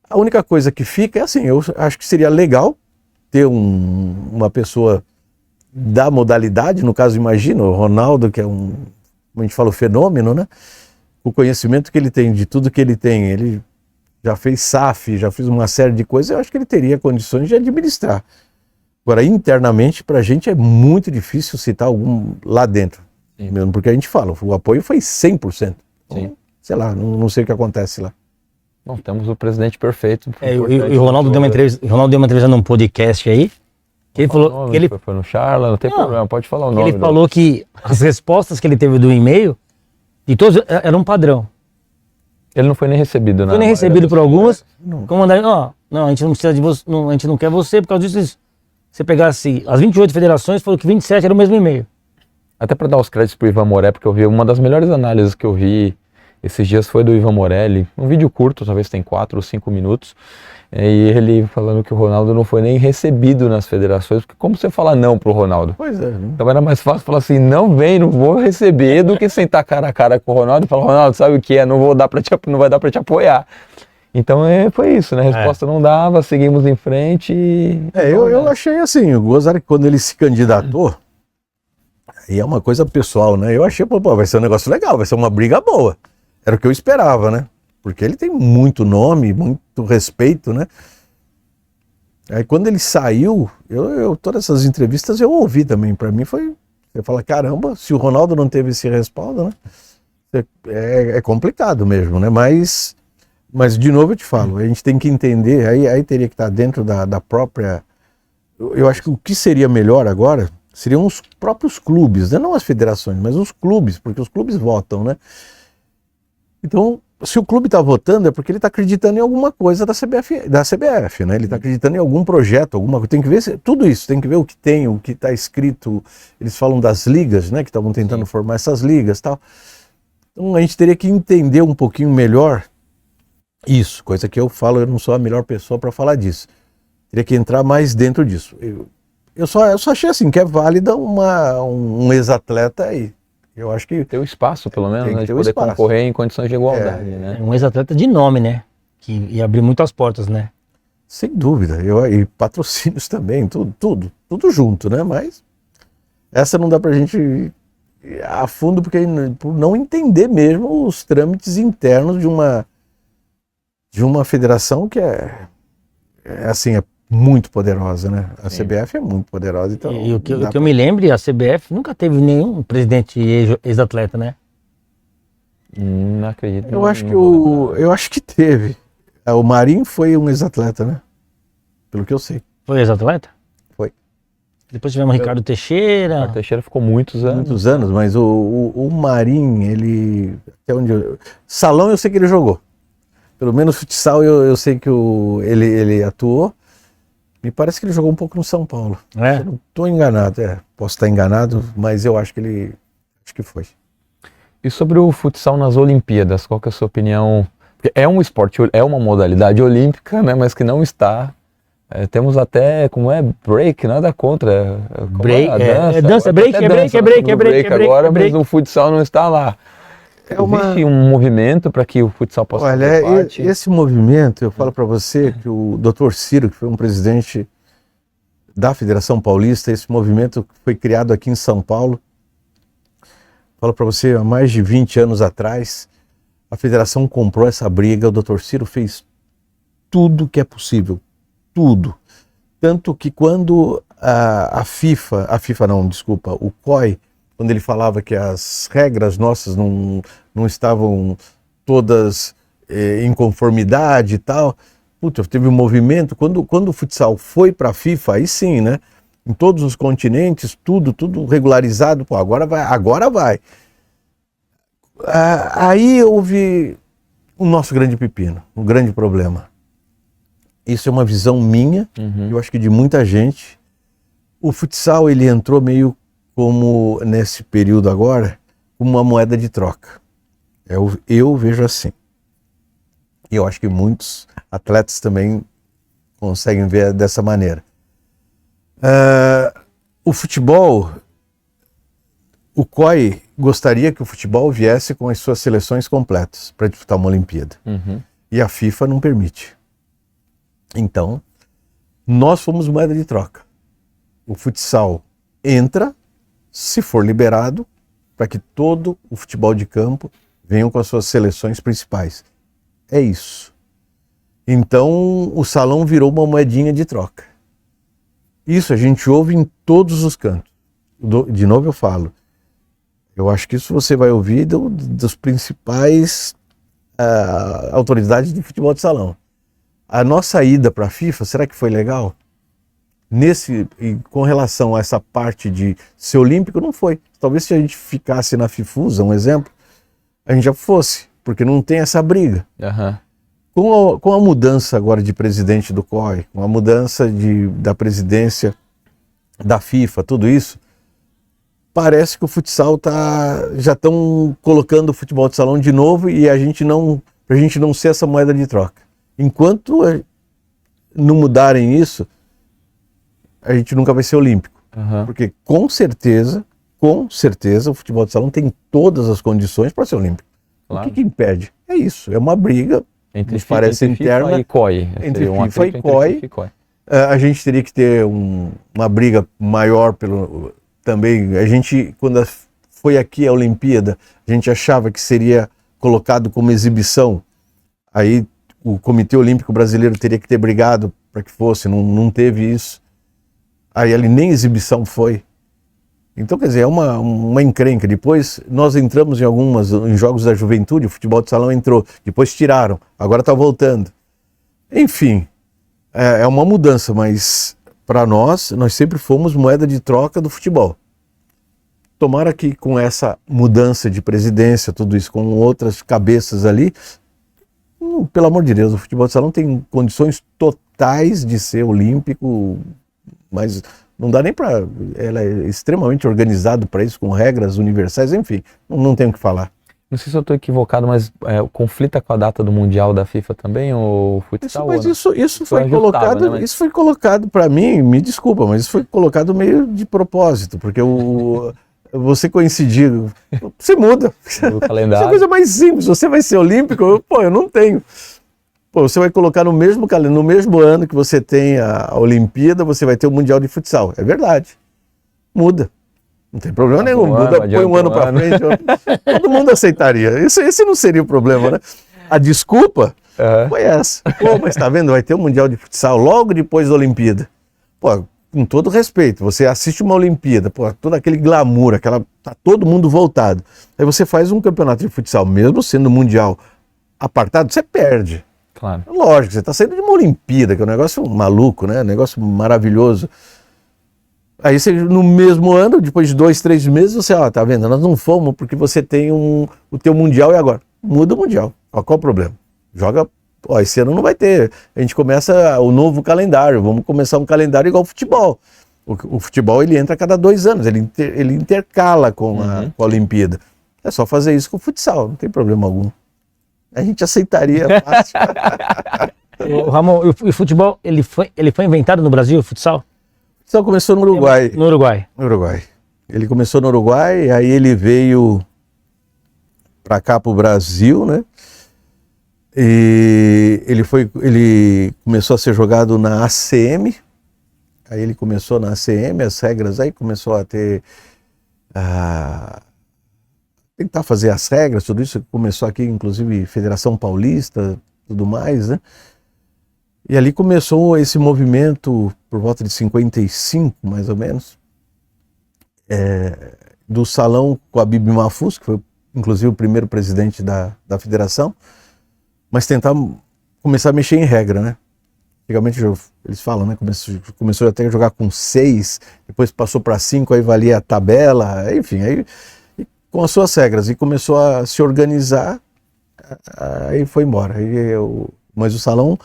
A única coisa que fica é assim, eu acho que seria legal ter uma pessoa da modalidade, no caso, imagina, o Ronaldo, que é como a gente fala, o fenômeno, né? O conhecimento que ele tem, de tudo que ele tem, ele já fez SAF, já fez uma série de coisas, eu acho que ele teria condições de administrar. Agora, internamente, pra gente é muito difícil citar algum lá dentro. Sim. Mesmo porque a gente fala, o apoio foi 100%. Então, sei lá, não sei o que acontece lá. Bom, temos o presidente perfeito. E o Ronaldo deu uma entrevista num podcast aí, que ele falou que ele foi no Charla, não tem problema, pode falar o nome. Ele falou que as respostas que ele teve do e-mail, de todos, eram um padrão. Ele não foi nem recebido, né? Foi nem recebido por algumas. Como não, a gente não precisa de você, a gente não quer você por causa disso. Você pegasse as 28 federações, falou que 27 era o mesmo e-mail. Até para dar os créditos pro Ivan Moré, porque eu vi uma das melhores análises que eu vi esses dias foi do Ivan Morelli, um vídeo curto, talvez tem 4 ou 5 minutos, e ele falando que o Ronaldo não foi nem recebido nas federações, porque como você fala não pro Ronaldo? Pois é. Então era mais fácil falar assim, não vem, não vou receber, do que sentar cara a cara com o Ronaldo e falar, Ronaldo, sabe o que é, não vai dar para te apoiar. Então foi isso, né? A resposta não dava, seguimos em frente. Eu achei assim, o Gozar, quando ele se candidatou, e é uma coisa pessoal, né? Eu achei, pô, vai ser um negócio legal, vai ser uma briga boa. Era o que eu esperava, né? Porque ele tem muito nome, muito respeito, né? Aí quando ele saiu, todas essas entrevistas eu ouvi também. Para mim foi, você fala, caramba, se o Ronaldo não teve esse respaldo, né? É complicado mesmo, né? Mas de novo eu te falo, a gente tem que entender, aí teria que estar dentro da própria... Eu acho que o que seria melhor agora seriam os próprios clubes, né? Não as federações, mas os clubes, porque os clubes votam, né? Então, se o clube está votando é porque ele está acreditando em alguma coisa da CBF, né? Ele está acreditando em algum projeto, alguma coisa. Tem que ver tudo isso, tem que ver o que tem, o que está escrito. Eles falam das ligas, né? Que estavam tentando formar essas ligas e tal. Então a gente teria que entender um pouquinho melhor isso, coisa que eu falo, eu não sou a melhor pessoa para falar disso. Teria que entrar mais dentro disso. Eu só achei assim, que é válida um ex-atleta aí. Eu acho que... Ter o espaço, pelo menos, né, de poder espaço. concorrer em condições de igualdade, né? Um ex-atleta de nome, né? Que ia abrir muitas portas, né? Sem dúvida. E patrocínios também, tudo junto, né? Mas essa não dá pra gente ir a fundo, porque por não entender mesmo os trâmites internos de uma federação que é muito poderosa, né? A CBF é muito poderosa. Então e o que eu me lembre, a CBF nunca teve nenhum presidente ex-atleta, né? Não acredito. Eu acho que teve. O Marinho foi um ex-atleta, né? Pelo que eu sei. Foi ex-atleta? Foi. Depois tivemos o Ricardo Teixeira. O Teixeira ficou muitos anos. Muitos anos, mas o Marinho, ele... Até onde Salão eu sei que ele jogou. Pelo menos futsal eu sei que ele atuou. Me parece que ele jogou um pouco no São Paulo. É? Eu não estou enganado, posso estar enganado, mas eu acho que foi. E sobre o futsal nas Olimpíadas, qual que é a sua opinião? Porque é um esporte, é uma modalidade olímpica, né, mas que não está. Temos até, como é, break, nada contra. Break, dança, break agora, break. mas o futsal não está lá. Existe um movimento para que o futsal possa fazer parte? Esse movimento, eu falo para você que o Dr. Ciro, que foi um presidente da Federação Paulista, esse movimento foi criado aqui em São Paulo. Falo para você, há mais de 20 anos atrás, a federação comprou essa briga, o Dr. Ciro fez tudo que é possível, tudo. Tanto que quando o COI, quando ele falava que as regras nossas não estavam todas em conformidade e tal, teve um movimento, quando o futsal foi para a FIFA, aí sim, né? Em todos os continentes, tudo regularizado, agora vai. Aí houve o nosso grande pepino, um grande problema. Isso é uma visão minha, eu acho que de muita gente. O futsal, ele entrou meio como, nesse período agora, como uma moeda de troca. Eu vejo assim. E eu acho que muitos atletas também conseguem ver dessa maneira. O futebol, o COI gostaria que o futebol viesse com as suas seleções completas para disputar uma Olimpíada. E a FIFA não permite. Então, nós fomos moeda de troca. O futsal entra, se for liberado, para que todo o futebol de campo venha com as suas seleções principais. É isso. Então, o salão virou uma moedinha de troca. Isso a gente ouve em todos os cantos. De novo eu falo, eu acho que isso você vai ouvir dos principais autoridades de futebol de salão. A nossa ida para a FIFA, será que foi legal? Com relação a essa parte de ser olímpico, não foi. Talvez se a gente ficasse na FIFUSA, um exemplo, a gente já fosse, porque não tem essa briga. Com a mudança agora de presidente do COI, com a mudança da presidência da FIFA, tudo isso, parece que o futsal já estão colocando o futebol de salão de novo e pra gente não ser essa moeda de troca. Enquanto não mudarem isso, a gente nunca vai ser olímpico. Porque com certeza, o futebol de salão tem todas as condições para ser olímpico. Claro. O que impede? É isso, é uma briga, nos parece interna. FIFA e COI. Entre FIFA e COI. A gente teria que ter uma briga maior também. A gente, quando foi aqui a Olimpíada, a gente achava que seria colocado como exibição. Aí o Comitê Olímpico Brasileiro teria que ter brigado para que fosse, não teve isso. Aí ali nem exibição foi. Então, quer dizer, é uma encrenca. Depois nós entramos em jogos da juventude, o futebol de salão entrou, depois tiraram, agora está voltando. Enfim, é uma mudança, mas para nós sempre fomos moeda de troca do futebol. Tomara que com essa mudança de presidência, tudo isso, com outras cabeças ali, pelo amor de Deus, o futebol de salão tem condições totais de ser olímpico, mas não dá nem para... Ela é extremamente organizado para isso, com regras universais, enfim, não tem o que falar. Não sei se eu estou equivocado, mas conflita com a data do Mundial da FIFA também, ou futsal? Isso foi colocado, né? Isso foi colocado para mim, me desculpa, mas isso foi colocado meio de propósito, porque você coincidir, você muda. O calendário. Isso é a coisa mais simples, você vai ser olímpico, eu não tenho. Você vai colocar no mesmo ano que você tem a Olimpíada, você vai ter o Mundial de Futsal. É verdade. Muda. Não tem problema nenhum. Muda, põe um ano para frente. Todo mundo aceitaria. Esse não seria o problema, né? A desculpa foi essa. Mas tá vendo? Vai ter o Mundial de Futsal logo depois da Olimpíada. Com todo respeito, você assiste uma Olimpíada, todo aquele glamour, tá todo mundo voltado. Aí você faz um campeonato de futsal, mesmo sendo mundial apartado, você perde. Claro. Lógico, você está saindo de uma Olimpíada, que é um negócio maluco, né? Um negócio maravilhoso. Aí você, no mesmo ano, depois de 2, 3 meses, você, tá vendo? Nós não fomos porque você tem o teu Mundial e agora. Muda o Mundial. Qual o problema? Joga, esse ano não vai ter. A gente começa o novo calendário, vamos começar um calendário igual ao futebol. O futebol, ele entra a cada 2 anos, ele intercala com a Olimpíada. É só fazer isso com o futsal, não tem problema algum. A gente aceitaria fácil. O Ramon, e o futebol, ele foi inventado no Brasil, o futsal? O futsal começou no Uruguai. No Uruguai. No Uruguai. Ele começou no Uruguai, aí ele veio para cá, para o Brasil, né? E ele começou a ser jogado na ACM. Aí ele começou na ACM, as regras, aí começou a ter... tentar fazer as regras, tudo isso começou aqui, inclusive Federação Paulista, tudo mais, né? E ali começou esse movimento, por volta de 55, mais ou menos, do salão com a Bibi Mahfouz, que foi inclusive o primeiro presidente da federação, mas tentar começar a mexer em regra, né? Antigamente eles falam, né? Começou até a jogar com 6, depois passou para 5, aí valia a tabela, enfim, aí com as suas regras, e começou a se organizar, aí foi embora. Mas o salão,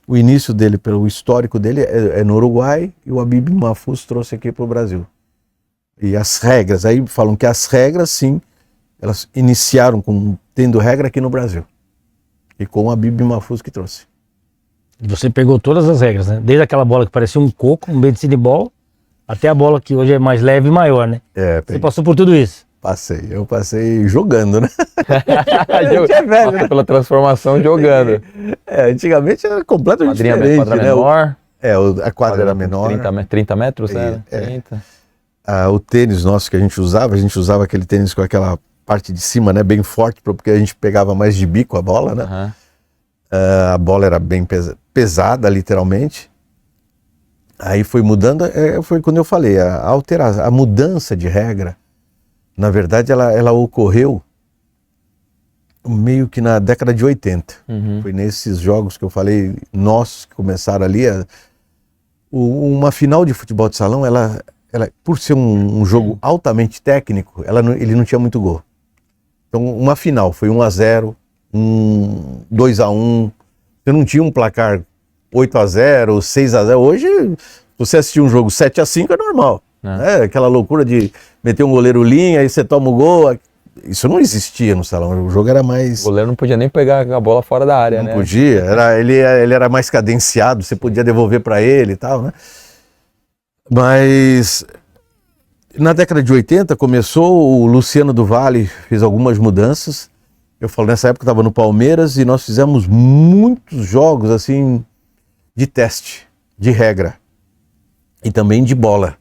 o início dele, pelo histórico dele, é no Uruguai, e o Habib Mahfouz trouxe aqui para o Brasil. E as regras, aí falam que as regras, sim, elas iniciaram tendo regra aqui no Brasil. E com o Habib Mahfouz que trouxe. Você pegou todas as regras, né? Desde aquela bola que parecia um coco, um medicine ball, até a bola que hoje é mais leve e maior, né? Você passou por tudo isso? Eu passei jogando, né? A gente é velho, né? Pela transformação jogando. Antigamente era completamente diferente, quadra né? menor. A quadra era menor. 30 metros, né? 30. O tênis nosso que a gente usava aquele tênis com aquela parte de cima, né? Bem forte, porque a gente pegava mais de bico a bola, né? Uhum. A bola era bem pesada, literalmente. Aí foi mudando, foi quando eu falei, a mudança de regra, na verdade, ela ocorreu meio que na década de 80. Uhum. Foi nesses jogos que eu falei, nossos, que começaram ali. Uma final de futebol de salão, ela por ser um jogo altamente técnico, ele não tinha muito gol. Então, uma final foi 1-0, 2-1. Você não tinha um placar 8-0, 6-0. Hoje, você assistir um jogo 7-5 é normal. Né? Aquela loucura de meter um goleiro linha, aí você toma o gol. Isso não existia no salão. O jogo era mais... O goleiro não podia nem pegar a bola fora da área, né? Não podia. Ele era mais cadenciado, você podia devolver para ele e tal, né? Mas... Na década de 80 começou, o Luciano do Vale fez algumas mudanças. Eu falo, nessa época eu estava no Palmeiras e nós fizemos muitos jogos assim de teste, de regra e também de bola.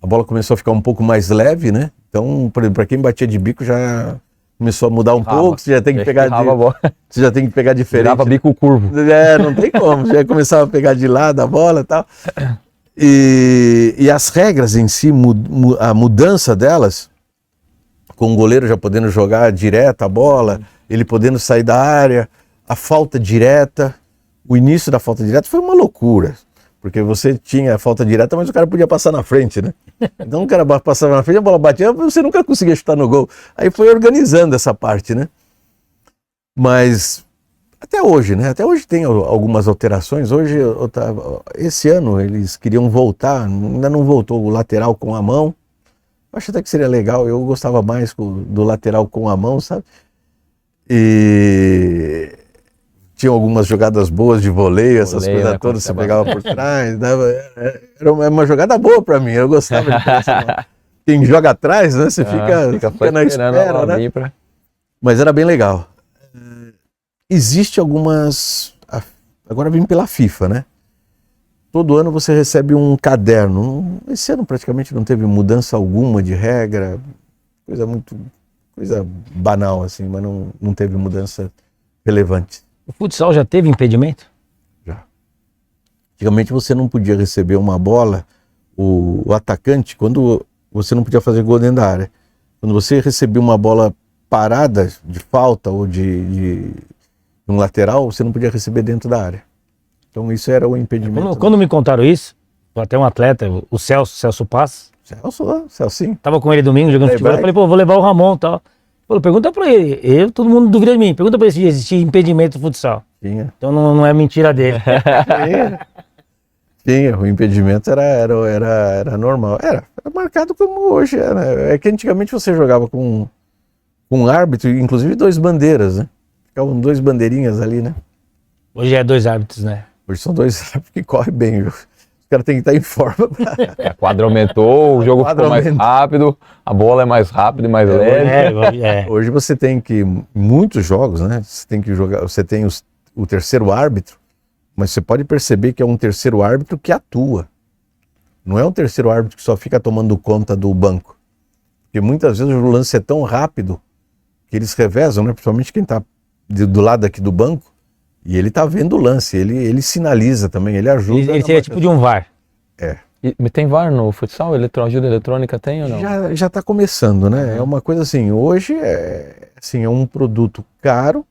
A bola começou a ficar um pouco mais leve, né? Então, para quem batia de bico já começou a mudar um pouco, você já tem que pegar você já tem que pegar diferente. Dava bico curvo. Não tem como, já começava a pegar de lado a bola e tal. E as regras em si, a mudança delas, com o goleiro já podendo jogar direto a bola, ele podendo sair da área, a falta direta, o início da falta direta foi uma loucura, porque você tinha a falta direta, mas o cara podia passar na frente, né? Então o cara passava na frente, a bola batia, você nunca conseguia chutar no gol. Aí foi organizando essa parte, né? Mas... Até hoje, né? Até hoje tem algumas alterações. Hoje, esse ano, eles queriam voltar, ainda não voltou o lateral com a mão. Acho até que seria legal, eu gostava mais do lateral com a mão, sabe? E tinha algumas jogadas boas de voleio, essas coisas todas, você pegava por trás. Era uma jogada boa pra mim, eu gostava de fazer. Quem joga atrás, né? Você fica na espera, né? Mas era bem legal. Existe algumas... Agora vem pela FIFA, né? Todo ano você recebe um caderno. Esse ano praticamente não teve mudança alguma de regra. Coisa banal, assim, mas não teve mudança relevante. O futsal já teve impedimento? Já. Antigamente você não podia receber uma bola, o atacante, quando você não podia fazer gol dentro da área. Quando você recebia uma bola parada de falta ou de um lateral, você não podia receber dentro da área. Então isso era o impedimento. Quando me contaram isso, até um atleta, o Celso Paz. Celcinho. Tava com ele domingo jogando futebol, eu falei, vou levar o Ramon e tal. Falei, pergunta pra ele, todo mundo duvida de mim, pergunta pra ele se existia impedimento no futsal. Tinha. Então não é mentira dele. Tinha, o impedimento era normal. Era marcado como hoje, né? É que antigamente você jogava com com um árbitro, inclusive 2 bandeiras, né? Ficavam 2 bandeirinhas ali, né? Hoje é 2 árbitros, né? Hoje são 2 árbitros que correm bem, viu? Os caras têm que estar em forma. A quadra aumentou, o jogo ficou mais rápido, a bola é mais rápida e mais leve. Hoje você tem que, muitos jogos, né? Você tem que jogar, você tem o terceiro árbitro, mas você pode perceber que é um terceiro árbitro que atua. Não é um terceiro árbitro que só fica tomando conta do banco. Porque muitas vezes o lance é tão rápido que eles revezam, né? Principalmente quem está do lado aqui do banco, e ele está vendo o lance, ele sinaliza também, ele ajuda. Ele seria tipo de um VAR. É. E tem VAR no futsal? Ajuda eletrônica tem ou não? Já está começando, né? É uma coisa assim, hoje é um produto caro,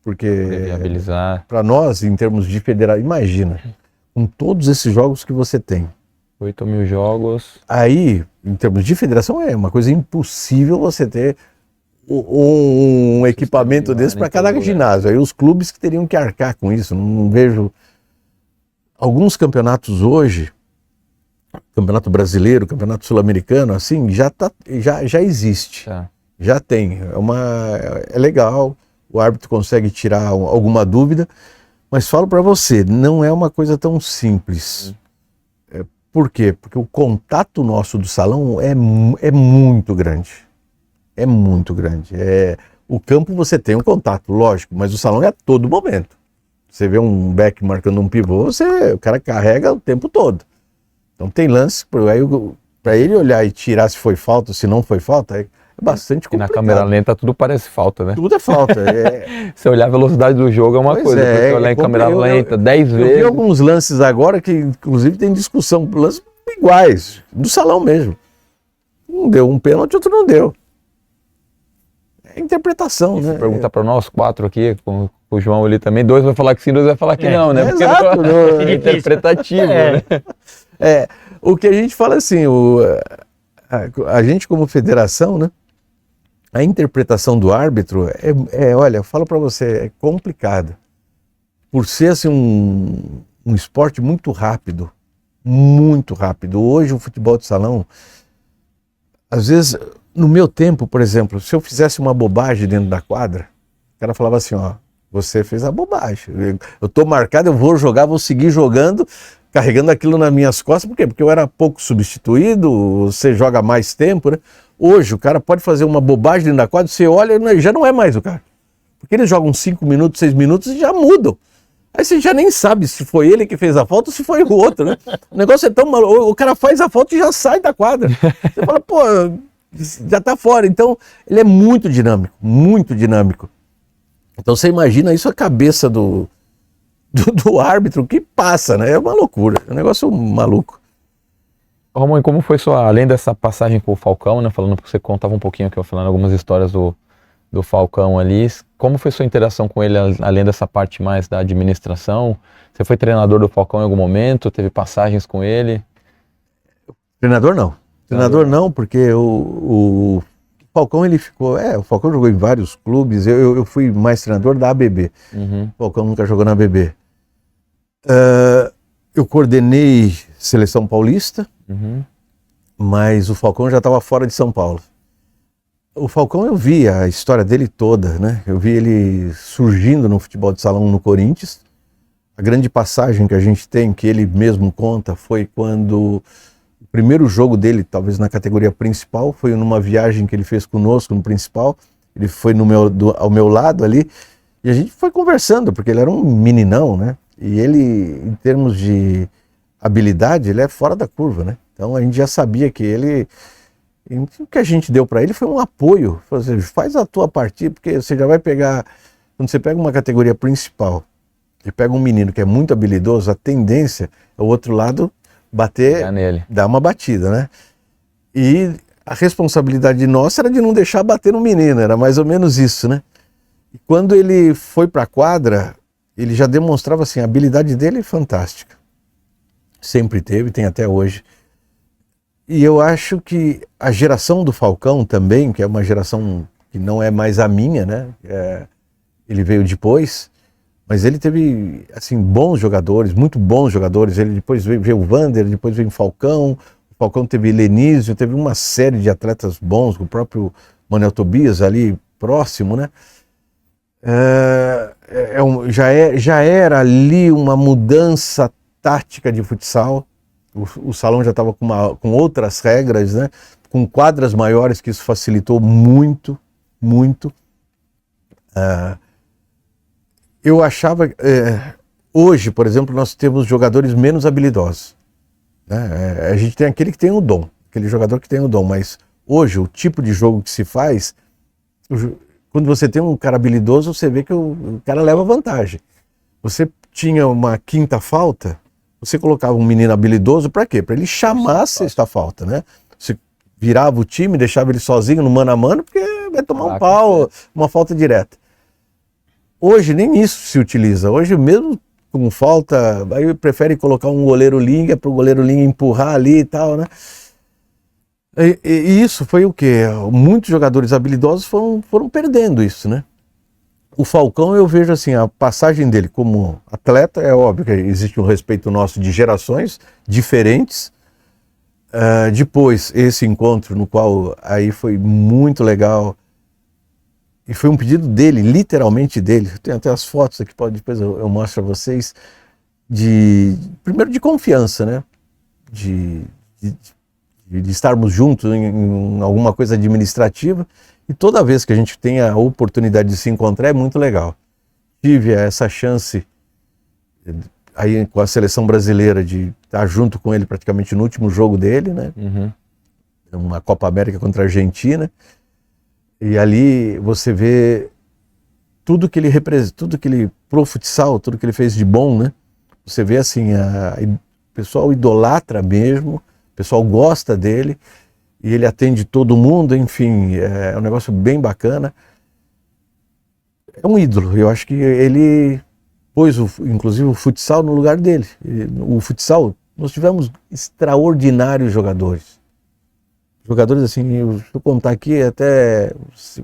porque viabilizar. Para nós, em termos de federal, imagina, com todos esses jogos que você tem. 8 mil jogos. Aí, em termos de federação, é uma coisa impossível você ter um equipamento desse para cada ginásio. Aí os clubes que teriam que arcar com isso. Não vejo... Alguns campeonatos hoje, campeonato brasileiro, campeonato sul-americano, assim, já existe. Tá. Já tem. É legal, o árbitro consegue tirar alguma dúvida, mas falo para você, não é uma coisa tão simples. Por quê? Porque o contato nosso do salão é muito grande. É muito grande. O campo você tem um contato, lógico, mas o salão é a todo momento. Você vê um back marcando um pivô, o cara carrega o tempo todo. Então tem lance, para ele olhar e tirar se foi falta ou se não foi falta, é bastante complicado. E na câmera lenta tudo parece falta, né? Tudo é falta. Se olhar a velocidade do jogo é uma coisa, você olhar em câmera lenta 10 vezes... Eu vi alguns lances agora que inclusive tem discussão, lances iguais, do salão mesmo. Um deu um pênalti, outro não deu. É interpretação, né? Se perguntar para nós 4 aqui, com o João ali também, 2 vai falar que sim, 2 vai falar que não, né? Porque exato, é interpretativo, né? O que a gente fala assim, a gente como federação, né? A interpretação do árbitro olha, eu falo para você, é complicada. Por ser assim um esporte muito rápido. Muito rápido. Hoje o futebol de salão, às vezes, no meu tempo, por exemplo, se eu fizesse uma bobagem dentro da quadra, o cara falava assim, ó, você fez a bobagem. Eu tô marcado, eu vou jogar, vou seguir jogando, carregando aquilo nas minhas costas. Por quê? Porque eu era pouco substituído, você joga mais tempo, né? Hoje o cara pode fazer uma bobagem dentro da quadra, você olha, já não é mais o cara. Porque eles jogam 5 minutos, 6 minutos e já mudam. Aí você já nem sabe se foi ele que fez a falta ou se foi o outro, né? O negócio é tão maluco, o cara faz a falta e já sai da quadra. Você fala, pô, já tá fora. Então, ele é muito dinâmico, muito dinâmico. Então você imagina isso a cabeça do árbitro que passa, né? É uma loucura, é um negócio maluco. Ramon, e como foi além dessa passagem com o Falcão, né? Falando que você contava um pouquinho aqui, falando algumas histórias do Falcão ali, como foi sua interação com ele, além dessa parte mais da administração? Você foi treinador do Falcão em algum momento? Teve passagens com ele? Treinador não. Treinador não, porque o Falcão ele ficou... o Falcão jogou em vários clubes, eu fui mais treinador da ABB. Uhum. O Falcão nunca jogou na ABB. Eu coordenei Seleção Paulista, mas o Falcão já estava fora de São Paulo. O Falcão eu vi a história dele toda, né? Eu vi ele surgindo no futebol de salão no Corinthians. A grande passagem que a gente tem, que ele mesmo conta, foi quando o primeiro jogo dele, talvez na categoria principal, foi numa viagem que ele fez conosco no principal. Ele foi ao meu lado ali e a gente foi conversando, porque ele era um meninão, né? E ele, em termos de habilidade, ele é fora da curva, né? Então a gente já sabia que ele... O que a gente deu para ele foi um apoio. Assim, faz a tua partida, porque você já vai pegar... Quando você pega uma categoria principal e pega um menino que é muito habilidoso, a tendência é o outro lado bater, dar uma batida, né? E a responsabilidade nossa era de não deixar bater no menino, era mais ou menos isso, né? E quando ele foi para a quadra, ele já demonstrava assim, a habilidade dele é fantástica. Sempre teve, tem até hoje. E eu acho que a geração do Falcão também, que é uma geração que não é mais a minha, né? Ele veio depois, mas ele teve assim, bons jogadores, muito bons jogadores. Ele depois veio o Vander, depois veio o Falcão teve Lenísio, teve uma série de atletas bons, o próprio Manuel Tobias ali próximo, né? Já era ali uma mudança tática de futsal. O salão já estava com outras regras, né? Com quadras maiores, que isso facilitou muito, muito. Eu achava... hoje, por exemplo, nós temos jogadores menos habilidosos, né? A gente tem aquele que tem o dom, aquele jogador que tem o dom, mas hoje o tipo de jogo que se faz, quando você tem um cara habilidoso, você vê que o cara leva vantagem. Você tinha uma quinta falta, você colocava um menino habilidoso para quê? Para ele chamar a sexta falta, né? Você virava o time, deixava ele sozinho no mano a mano, porque vai tomar um pau, uma falta direta. Hoje nem isso se utiliza. Hoje mesmo com falta, aí prefere colocar um goleiro linha para o goleiro linha empurrar ali e tal, né? E isso foi o quê? Muitos jogadores habilidosos foram perdendo isso, né? O Falcão, eu vejo assim, a passagem dele como atleta, é óbvio que existe um respeito nosso de gerações diferentes. Depois, esse encontro no qual aí foi muito legal, e foi um pedido dele, literalmente dele. Tem até as fotos aqui, depois eu mostro a vocês, primeiro de confiança, né? De estarmos juntos em alguma coisa administrativa, e toda vez que a gente tem a oportunidade de se encontrar é muito legal. Tive essa chance aí com a seleção brasileira de estar junto com ele praticamente no último jogo dele, né? Uma Copa América contra a Argentina, e ali você vê tudo que ele representa, tudo que ele pro futsal, tudo que ele fez de bom, né? Você vê assim, o pessoal idolatra mesmo, o pessoal gosta dele, e ele atende todo mundo, enfim, é um negócio bem bacana. É um ídolo, eu acho que ele pôs, inclusive, o futsal no lugar dele. O futsal, nós tivemos extraordinários jogadores. Jogadores assim, se eu contar aqui, até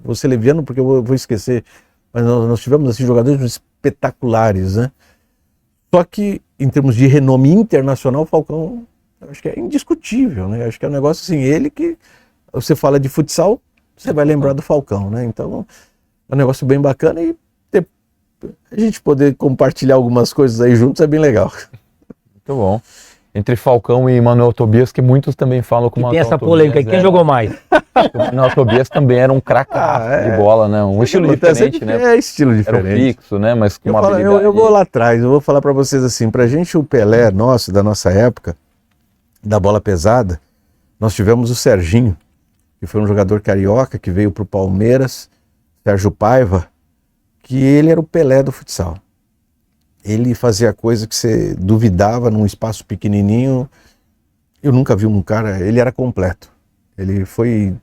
vou ser leviano porque eu vou esquecer, mas nós tivemos assim, jogadores espetaculares, né? Só que, em termos de renome internacional, o Falcão, acho que é indiscutível, né? Acho que é um negócio assim, ele que, você fala de futsal, você vai lembrar do Falcão, né? Então, é um negócio bem bacana, e a gente poder compartilhar algumas coisas aí juntos é bem legal. Muito bom. Entre Falcão e Manuel Tobias, que muitos também falam como tem essa polêmica aí, quem jogou mais? O Manuel Tobias também era um cracaço de bola, né? Um estilo diferente, né? É estilo diferente. Era um fixo, né? Mas com uma habilidade... Eu vou lá atrás, eu vou falar para vocês assim, pra gente o Pelé nosso, da nossa época, da bola pesada, nós tivemos o Serginho, que foi um jogador carioca que veio pro Palmeiras, Sérgio Paiva, que ele era o Pelé do futsal. Ele fazia coisa que você duvidava num espaço pequenininho. Eu nunca vi um cara, ele era completo. Ele foi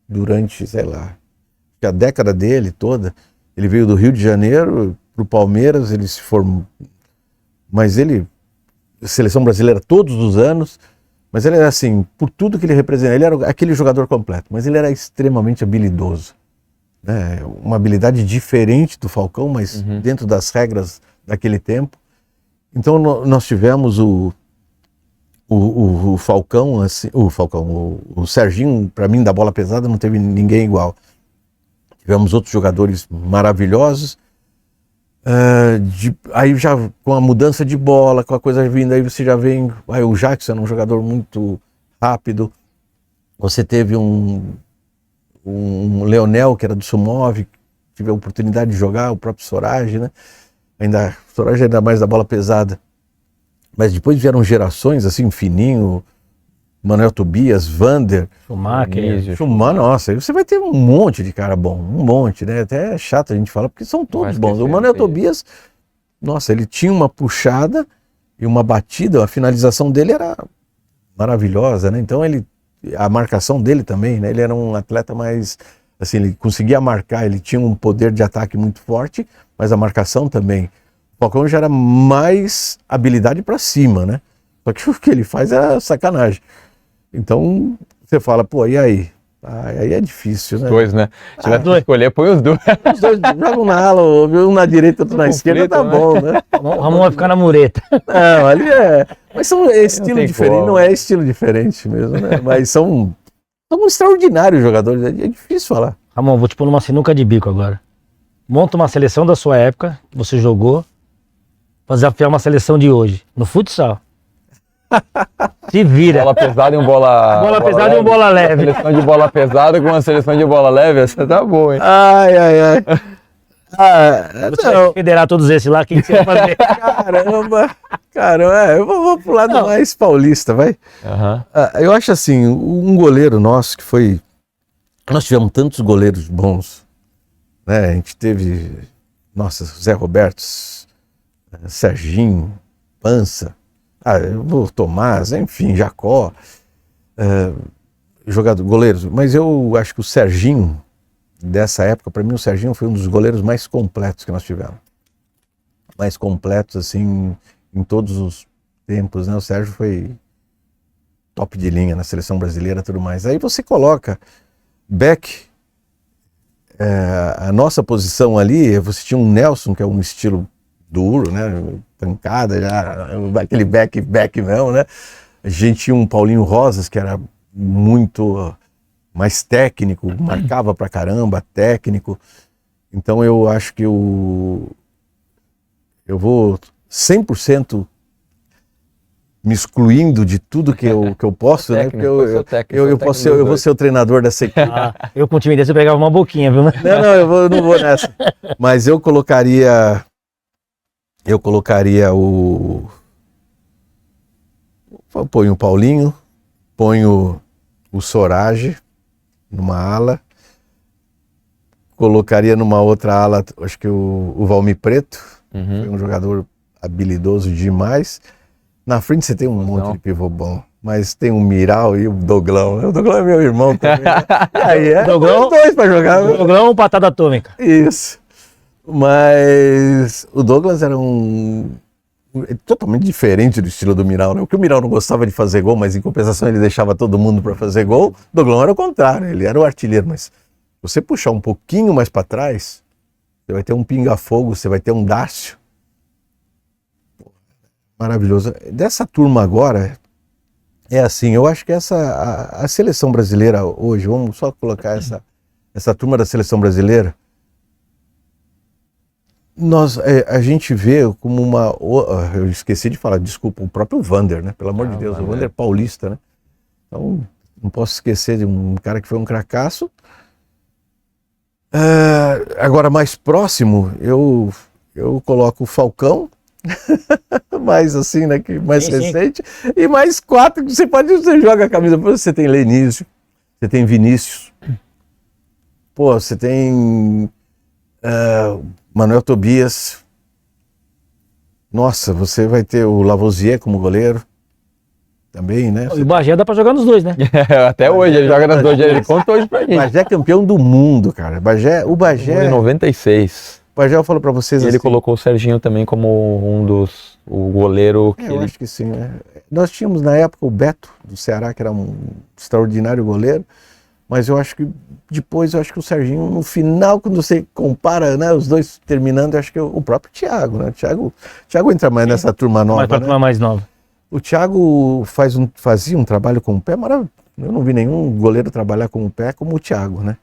durante, sei lá, a década dele toda, ele veio do Rio de Janeiro pro Palmeiras, ele se formou, mas ele, seleção brasileira todos os anos, mas ele era assim, por tudo que ele representa, ele era aquele jogador completo, mas ele era extremamente habilidoso, né? Uma habilidade diferente do Falcão, mas dentro das regras daquele tempo. Então nós tivemos o Falcão, assim, o Serginho, para mim, da bola pesada, não teve ninguém igual. Tivemos outros jogadores maravilhosos. Aí já com a mudança de bola, com a coisa vindo, aí você já vem. Aí o Jackson era um jogador muito rápido. Você teve um Leonel, que era do Sumov, tive a oportunidade de jogar, o próprio Sorage, né? Sorage ainda mais da bola pesada. Mas depois vieram gerações assim, Fininho, Manuel Tobias, Vander, Schumacher. Nossa, aí você vai ter um monte de cara bom, um monte, né? Até é chato a gente falar, porque são todos bons. O Manuel Tobias, nossa, ele tinha uma puxada e uma batida, a finalização dele era maravilhosa, né? Então a marcação dele também, né? Ele era um atleta mais, assim, ele conseguia marcar, ele tinha um poder de ataque muito forte, mas a marcação também. O Falcão já era mais habilidade para cima, né? Só que o que ele faz era sacanagem. Então, você fala, pô, e aí? Aí é difícil, né? Os dois, né? Se tiver que escolher, põe os dois. Os dois jogam na ala, um na direita, outro na esquerda, tá bom, né? O Ramon vai ficar na mureta. Não, ali é... Mas é estilo diferente, não é estilo diferente mesmo, né? Mas são São extraordinários jogadores, é difícil falar. Ramon, vou te pôr numa sinuca de bico agora. Monta uma seleção da sua época, que você jogou, pra desafiar uma seleção de hoje, no futsal. Se vira. Bola pesada e um bola... Bola pesada e um bola leve. Uma seleção de bola pesada com uma seleção de bola leve, essa tá boa, hein? Ai. Você vai federar todos esses lá, o que você vai fazer? Caramba, eu vou pro lado mais paulista, vai. Uhum. Eu acho assim, um goleiro nosso que foi... Nós tivemos tantos goleiros bons, né? A gente teve, nossa, Zé Roberto, Serginho, Pança, Tomás, enfim, Jacó, goleiros. Mas eu acho que o Serginho, dessa época, para mim o Serginho foi um dos goleiros mais completos que nós tivemos. Mais completos, assim, em todos os tempos, né? O Sérgio foi top de linha na seleção brasileira e tudo mais. Aí você coloca Beck, a nossa posição ali, você tinha um Nelson, que é um estilo duro, né? Pancada, já, aquele Beck mesmo, né? A gente tinha um Paulinho Rosas, que era muito mais técnico, marcava pra caramba, técnico. Então eu acho que eu vou 100% me excluindo de tudo que eu posso, né? Porque eu vou ser o treinador dessa equipe. Eu com o time desse eu pegava uma boquinha, viu? Não, eu não vou nessa. Mas eu colocaria ponho o Paulinho, ponho o Sorage numa ala, colocaria numa outra ala, acho que o Valmir Preto, foi um jogador habilidoso demais. Na frente você tem um monte de pivô bom, mas tem o Miral e o Doglão. O Doglão é meu irmão também, né? E aí Doglão, os dois pra jogar. O Doglão, patada atômica. Isso. Mas o Douglas era totalmente diferente do estilo do Miral, né? Porque o Miral não gostava de fazer gol, mas em compensação ele deixava todo mundo para fazer gol. O Doglão era o contrário, ele era o artilheiro, mas você puxar um pouquinho mais para trás, você vai ter um pinga-fogo, você vai ter um Dácio. Maravilhoso. Dessa turma agora, é assim, eu acho que a seleção brasileira hoje, vamos só colocar essa turma da seleção brasileira, a gente vê como eu esqueci de falar, desculpa, o próprio Vander, né? Pelo amor de Deus, o Vander paulista, né? Então, não posso esquecer de um cara que foi um cracaço. Agora, mais próximo, eu coloco o Falcão, mais assim, né? Mais recente, e mais 4 que você joga a camisa, você tem Lenísio, você tem Vinícius, você tem Manuel Tobias. Nossa, você vai ter o Lavoisier como goleiro também, né? E o Bagé dá pra jogar nos dois, né? Até hoje ele joga nas duas, ele conta hoje pra gente. Bagé é campeão do mundo, cara. O Bagé... Em 96. O Bagé, eu falo pra vocês ele assim, colocou o Serginho também como o goleiro que eu acho que sim, né? Nós tínhamos na época o Beto do Ceará, que era um extraordinário goleiro, mas eu acho que depois o Serginho, no final, quando você compara, né, os dois terminando, eu acho que o próprio Thiago, né? Thiago entra mais nessa turma nova, Mais pra turma mais nova. O Thiago fazia um trabalho com o pé maravilhoso. Eu não vi nenhum goleiro trabalhar com o pé como o Thiago, né?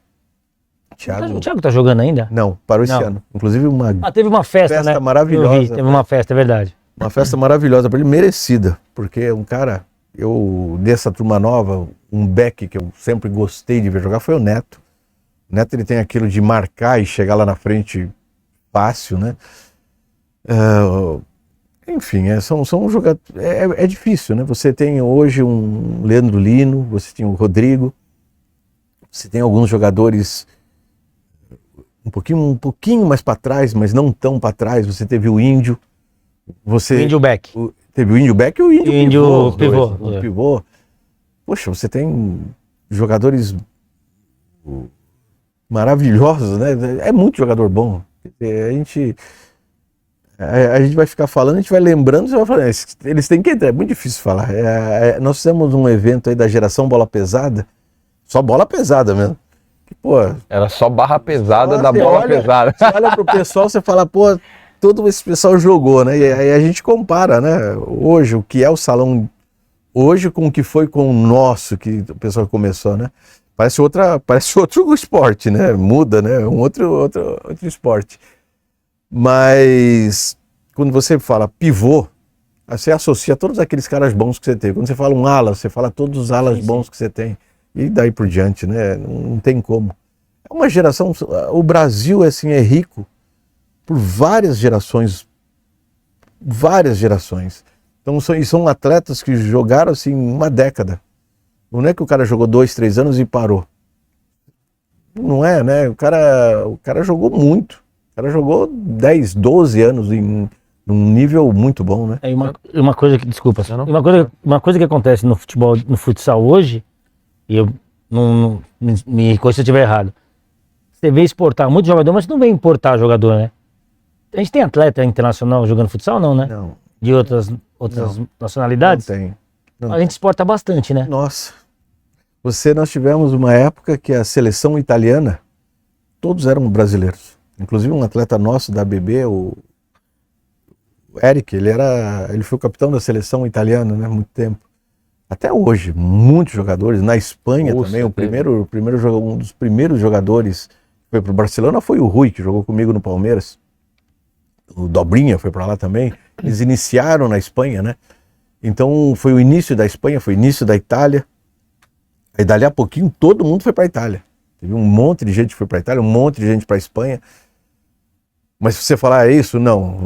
O Thiago tá jogando ainda? Não, parou esse ano. Inclusive teve uma festa, né? Maravilhosa. Teve uma festa, é verdade. Uma festa maravilhosa para ele, merecida, porque um cara, dessa turma nova, um back que eu sempre gostei de ver jogar foi o Neto. O Neto, ele tem aquilo de marcar e chegar lá na frente fácil, né? Enfim, são jogadores. É difícil, né? Você tem hoje um Leandro Lino, você tem o Rodrigo, você tem alguns jogadores um pouquinho mais para trás, mas não tão para trás. Você teve o Índio. O Índio Beck. Teve o Índio Beck e o Índio Pivô. Pivô. Poxa, você tem jogadores maravilhosos, né? É muito jogador bom. A gente vai ficar falando, a gente vai lembrando, você vai falando, eles têm que entrar, é muito difícil falar. Nós fizemos um evento aí da geração bola pesada, só bola pesada mesmo. Pô, era só barra pesada da bola pesada. Você olha pro pessoal, você fala, pô, todo esse pessoal jogou, né? E aí a gente compara, né? Hoje, o que é o salão Hoje, com o que foi com o nosso, que o pessoal começou, né? Parece outro esporte, né? Muda, né? Outro esporte. Mas quando você fala pivô, você associa todos aqueles caras bons que você tem. Quando você fala um ala, você fala todos os alas bons que você tem. E daí por diante, né? Não tem como. É uma geração... O Brasil, assim, é rico por várias gerações. Várias gerações. Então são atletas que jogaram, assim, uma década. Não é que o cara jogou 2, 3 anos e parou. Não é, né? O cara jogou muito. O cara jogou 10, 12 anos num nível muito bom, né? Uma coisa que, desculpa, uma coisa que acontece no futebol, no futsal hoje, e eu não me corrija se eu estiver errado. Você vê exportar muito jogador, mas não vê importar jogador, né? A gente tem atleta internacional jogando futsal, não, né? Não. De outras nacionalidades? Não tem. A gente exporta bastante, né? Nossa. Nós tivemos uma época que a seleção italiana, todos eram brasileiros. Inclusive um atleta nosso da ABB, o Eric, ele foi o capitão da seleção italiana, né, há muito tempo. Até hoje, muitos jogadores. Na Espanha também, um dos primeiros jogadores que foi para o Barcelona foi o Rui, que jogou comigo no Palmeiras. O Dobrinha foi para lá também. Eles iniciaram na Espanha, né? Então foi o início da Espanha, foi o início da Itália. Aí dali a pouquinho todo mundo foi para a Itália. Teve um monte de gente que foi para a Itália, um monte de gente para a Espanha. Mas se você falar isso, não.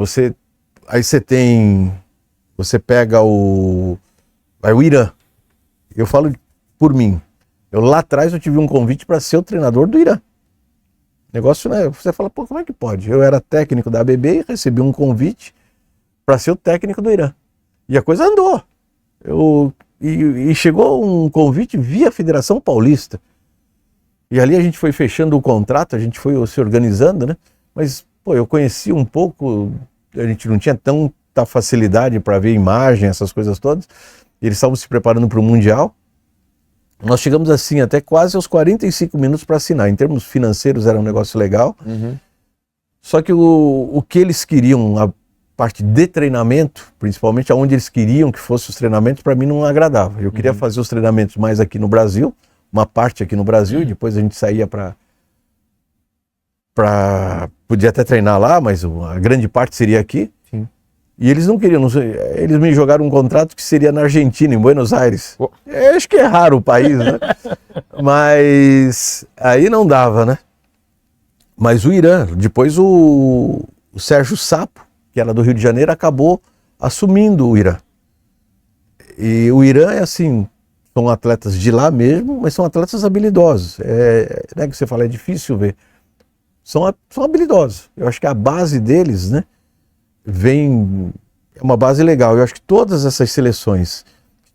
Aí você pega o Irã. Eu falo por mim. Lá atrás eu tive um convite para ser o treinador do Irã. Negócio, né? Você fala, pô, como é que pode? Eu era técnico da ABB e recebi um convite para ser o técnico do Irã. E a coisa andou. E chegou um convite via Federação Paulista. E ali a gente foi fechando o contrato, a gente foi se organizando, né? Mas, pô, eu conheci um pouco, a gente não tinha tanta facilidade para ver imagem, essas coisas todas. E eles estavam se preparando para o Mundial. Nós chegamos assim até quase aos 45 minutos para assinar. Em termos financeiros era um negócio legal. Uhum. Só que o que eles queriam, a parte de treinamento, principalmente aonde eles queriam que fossem os treinamentos, para mim não agradava. Eu queria fazer os treinamentos mais aqui no Brasil, uma parte aqui no Brasil, e depois a gente saía podia até treinar lá, mas a grande parte seria aqui. Sim. E eles não queriam, eles me jogaram um contrato que seria na Argentina, em Buenos Aires. Eu acho que é raro o país, né? Mas aí não dava, né? Mas o Irã, depois o Sérgio Sapo, que era do Rio de Janeiro, acabou assumindo o Irã. E o Irã é assim, são atletas de lá mesmo, mas são atletas habilidosos. Né, que você fala, é difícil ver. São habilidosos. Eu acho que a base deles, né, é uma base legal. Eu acho que todas essas seleções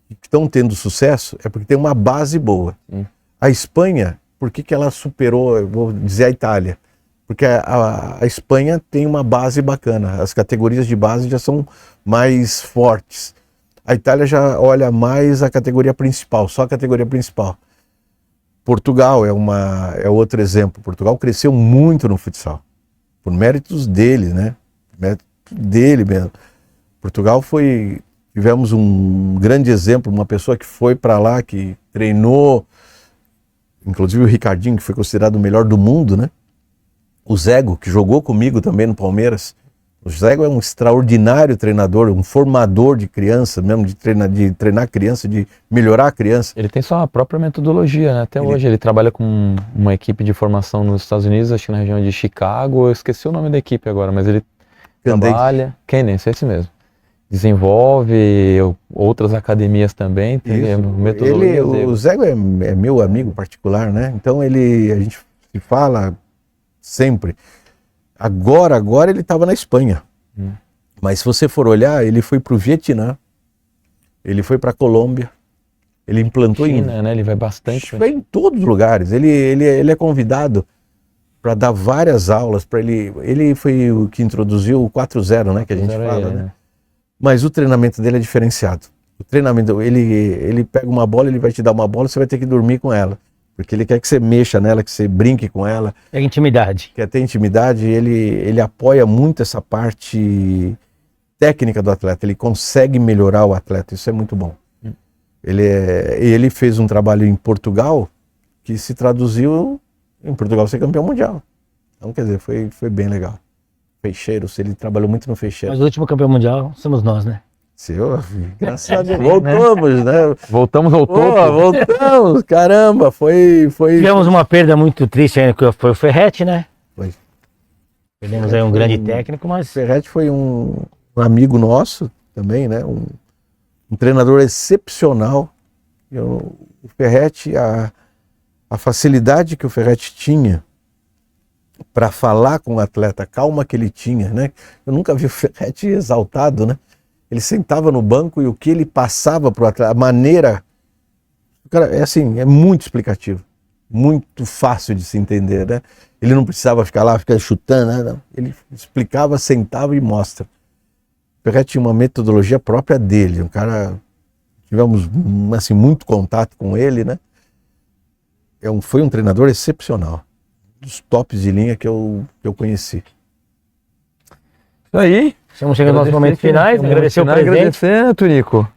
que estão tendo sucesso é porque tem uma base boa. A Espanha, por que ela superou, eu vou dizer, a Itália? Porque a Espanha tem uma base bacana, as categorias de base já são mais fortes. A Itália já olha mais a categoria principal, só a categoria principal. Portugal é outro exemplo. Portugal cresceu muito no futsal, por méritos dele, né? Mérito dele mesmo. Portugal tivemos um grande exemplo, uma pessoa que foi para lá, que treinou, inclusive o Ricardinho, que foi considerado o melhor do mundo, né? O Zego, que jogou comigo também no Palmeiras. O Zego é um extraordinário treinador, um formador de criança, mesmo de treinar criança, de melhorar a criança. Ele tem sua própria metodologia, né? Até hoje ele trabalha com uma equipe de formação nos Estados Unidos, acho que na região de Chicago. Eu esqueci o nome da equipe agora, mas ele trabalha... Cadence, esse mesmo. Desenvolve outras academias também, tem metodologia. O Zego é meu amigo particular, né? Então a gente se fala sempre. Agora ele estava na Espanha. Mas se você for olhar, ele foi para o Vietnã, ele foi para a Colômbia, ele implantou China, né? Ele vai bastante. Vai em todos os lugares. Ele é convidado para dar várias aulas para ele. Ele foi o que introduziu o 4-0, né? Que a gente fala, né? Mas o treinamento dele é diferenciado. O treinamento, ele pega uma bola, ele vai te dar uma bola, você vai ter que dormir com ela. Porque ele quer que você mexa nela, que você brinque com ela. É intimidade. Quer ter intimidade, ele apoia muito essa parte técnica do atleta. Ele consegue melhorar o atleta, isso é muito bom. Ele fez um trabalho em Portugal que se traduziu em Portugal ser campeão mundial. Então, quer dizer, foi bem legal. Feixeiros, ele trabalhou muito no Feixeiros. Mas o último campeão mundial somos nós, né? Graças a Deus, voltamos, né? Voltamos ao Pô, topo. voltamos, caramba, foi... Tivemos uma perda muito triste ainda, que foi o Ferretti, né? Foi. Perdemos aí um grande técnico, mas... Ferretti foi um amigo nosso também, né? Um treinador excepcional. O Ferretti, a facilidade que o Ferretti tinha para falar com o atleta, a calma que ele tinha, né? Eu nunca vi o Ferretti exaltado, né? Ele sentava no banco e o que ele passava para o atleta, a maneira... Cara, é assim, é muito explicativo. Muito fácil de se entender, né? Ele não precisava ficar lá, ficar chutando, né? Não. Ele explicava, sentava e mostra. O Ferretti tinha uma metodologia própria dele, um cara... Tivemos, assim, muito contato com ele, né? Foi um treinador excepcional. Dos tops de linha que eu conheci. Isso aí. Estamos chegando aos momentos finais. Agradecer o presente. Agradecer, né, Turico?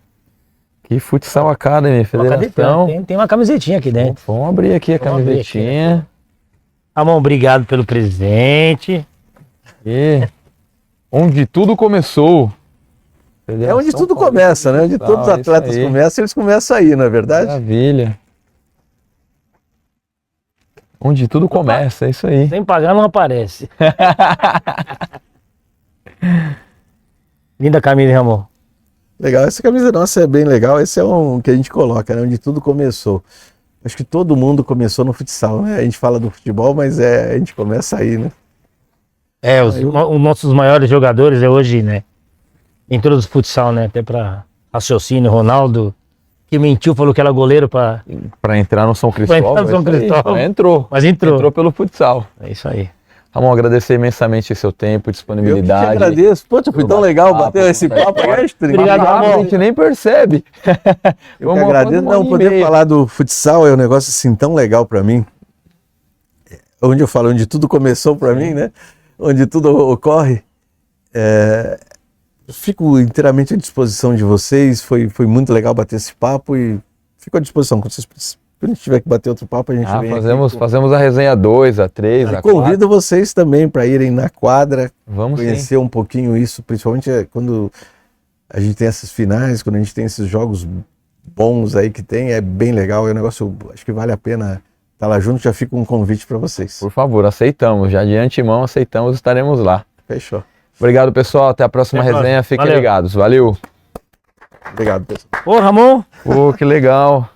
Que Futsal Academy, Federação. Tem uma camisetinha aqui dentro. Vamos abrir aqui a camisetinha. Ramon, obrigado pelo presente. E onde tudo começou. É onde tudo começa, né? Onde todos os atletas começam, eles começam aí, não é verdade? Maravilha. Onde tudo começa, é isso aí. Sem pagar não aparece. Linda camisa, hein, Ramon? Legal, essa camisa nossa é bem legal, esse é um que a gente coloca, né? Onde tudo começou. Acho que todo mundo começou no futsal, né? A gente fala do futebol, mas a gente começa aí, né? Os nossos maiores jogadores hoje, né? Entrou do futsal, né? Até pra raciocínio, Ronaldo, que mentiu, falou que era goleiro pra entrar no São Cristóvão. Pra entrar no São Cristóvão. Entrou. Mas entrou. Entrou pelo futsal. É isso aí. Ramon, agradecer imensamente seu tempo, disponibilidade. Eu que agradeço. Poxa, foi tão legal bater esse papo. Obrigado, Ramon. A gente nem percebe. Eu que agradeço. Não, poder falar do futsal é um negócio assim tão legal pra mim. Onde eu falo, onde tudo começou pra mim, né? Onde tudo ocorre. Fico inteiramente à disposição de vocês. Foi muito legal bater esse papo e fico à disposição. Quando a gente tiver que bater outro papo, a gente vem fazemos a resenha 2, a 3, a 4. Convido vocês também para irem na quadra, vamos conhecer um pouquinho isso, principalmente quando a gente tem essas finais, quando a gente tem esses jogos bons aí que tem, é bem legal, é um negócio, acho que vale a pena estar lá junto, já fica um convite para vocês. Por favor, aceitamos, já de antemão aceitamos, estaremos lá. Fechou. Obrigado, pessoal, até a próxima resenha, fiquem ligados, valeu. Obrigado, pessoal. Ô, Ramon. Que legal.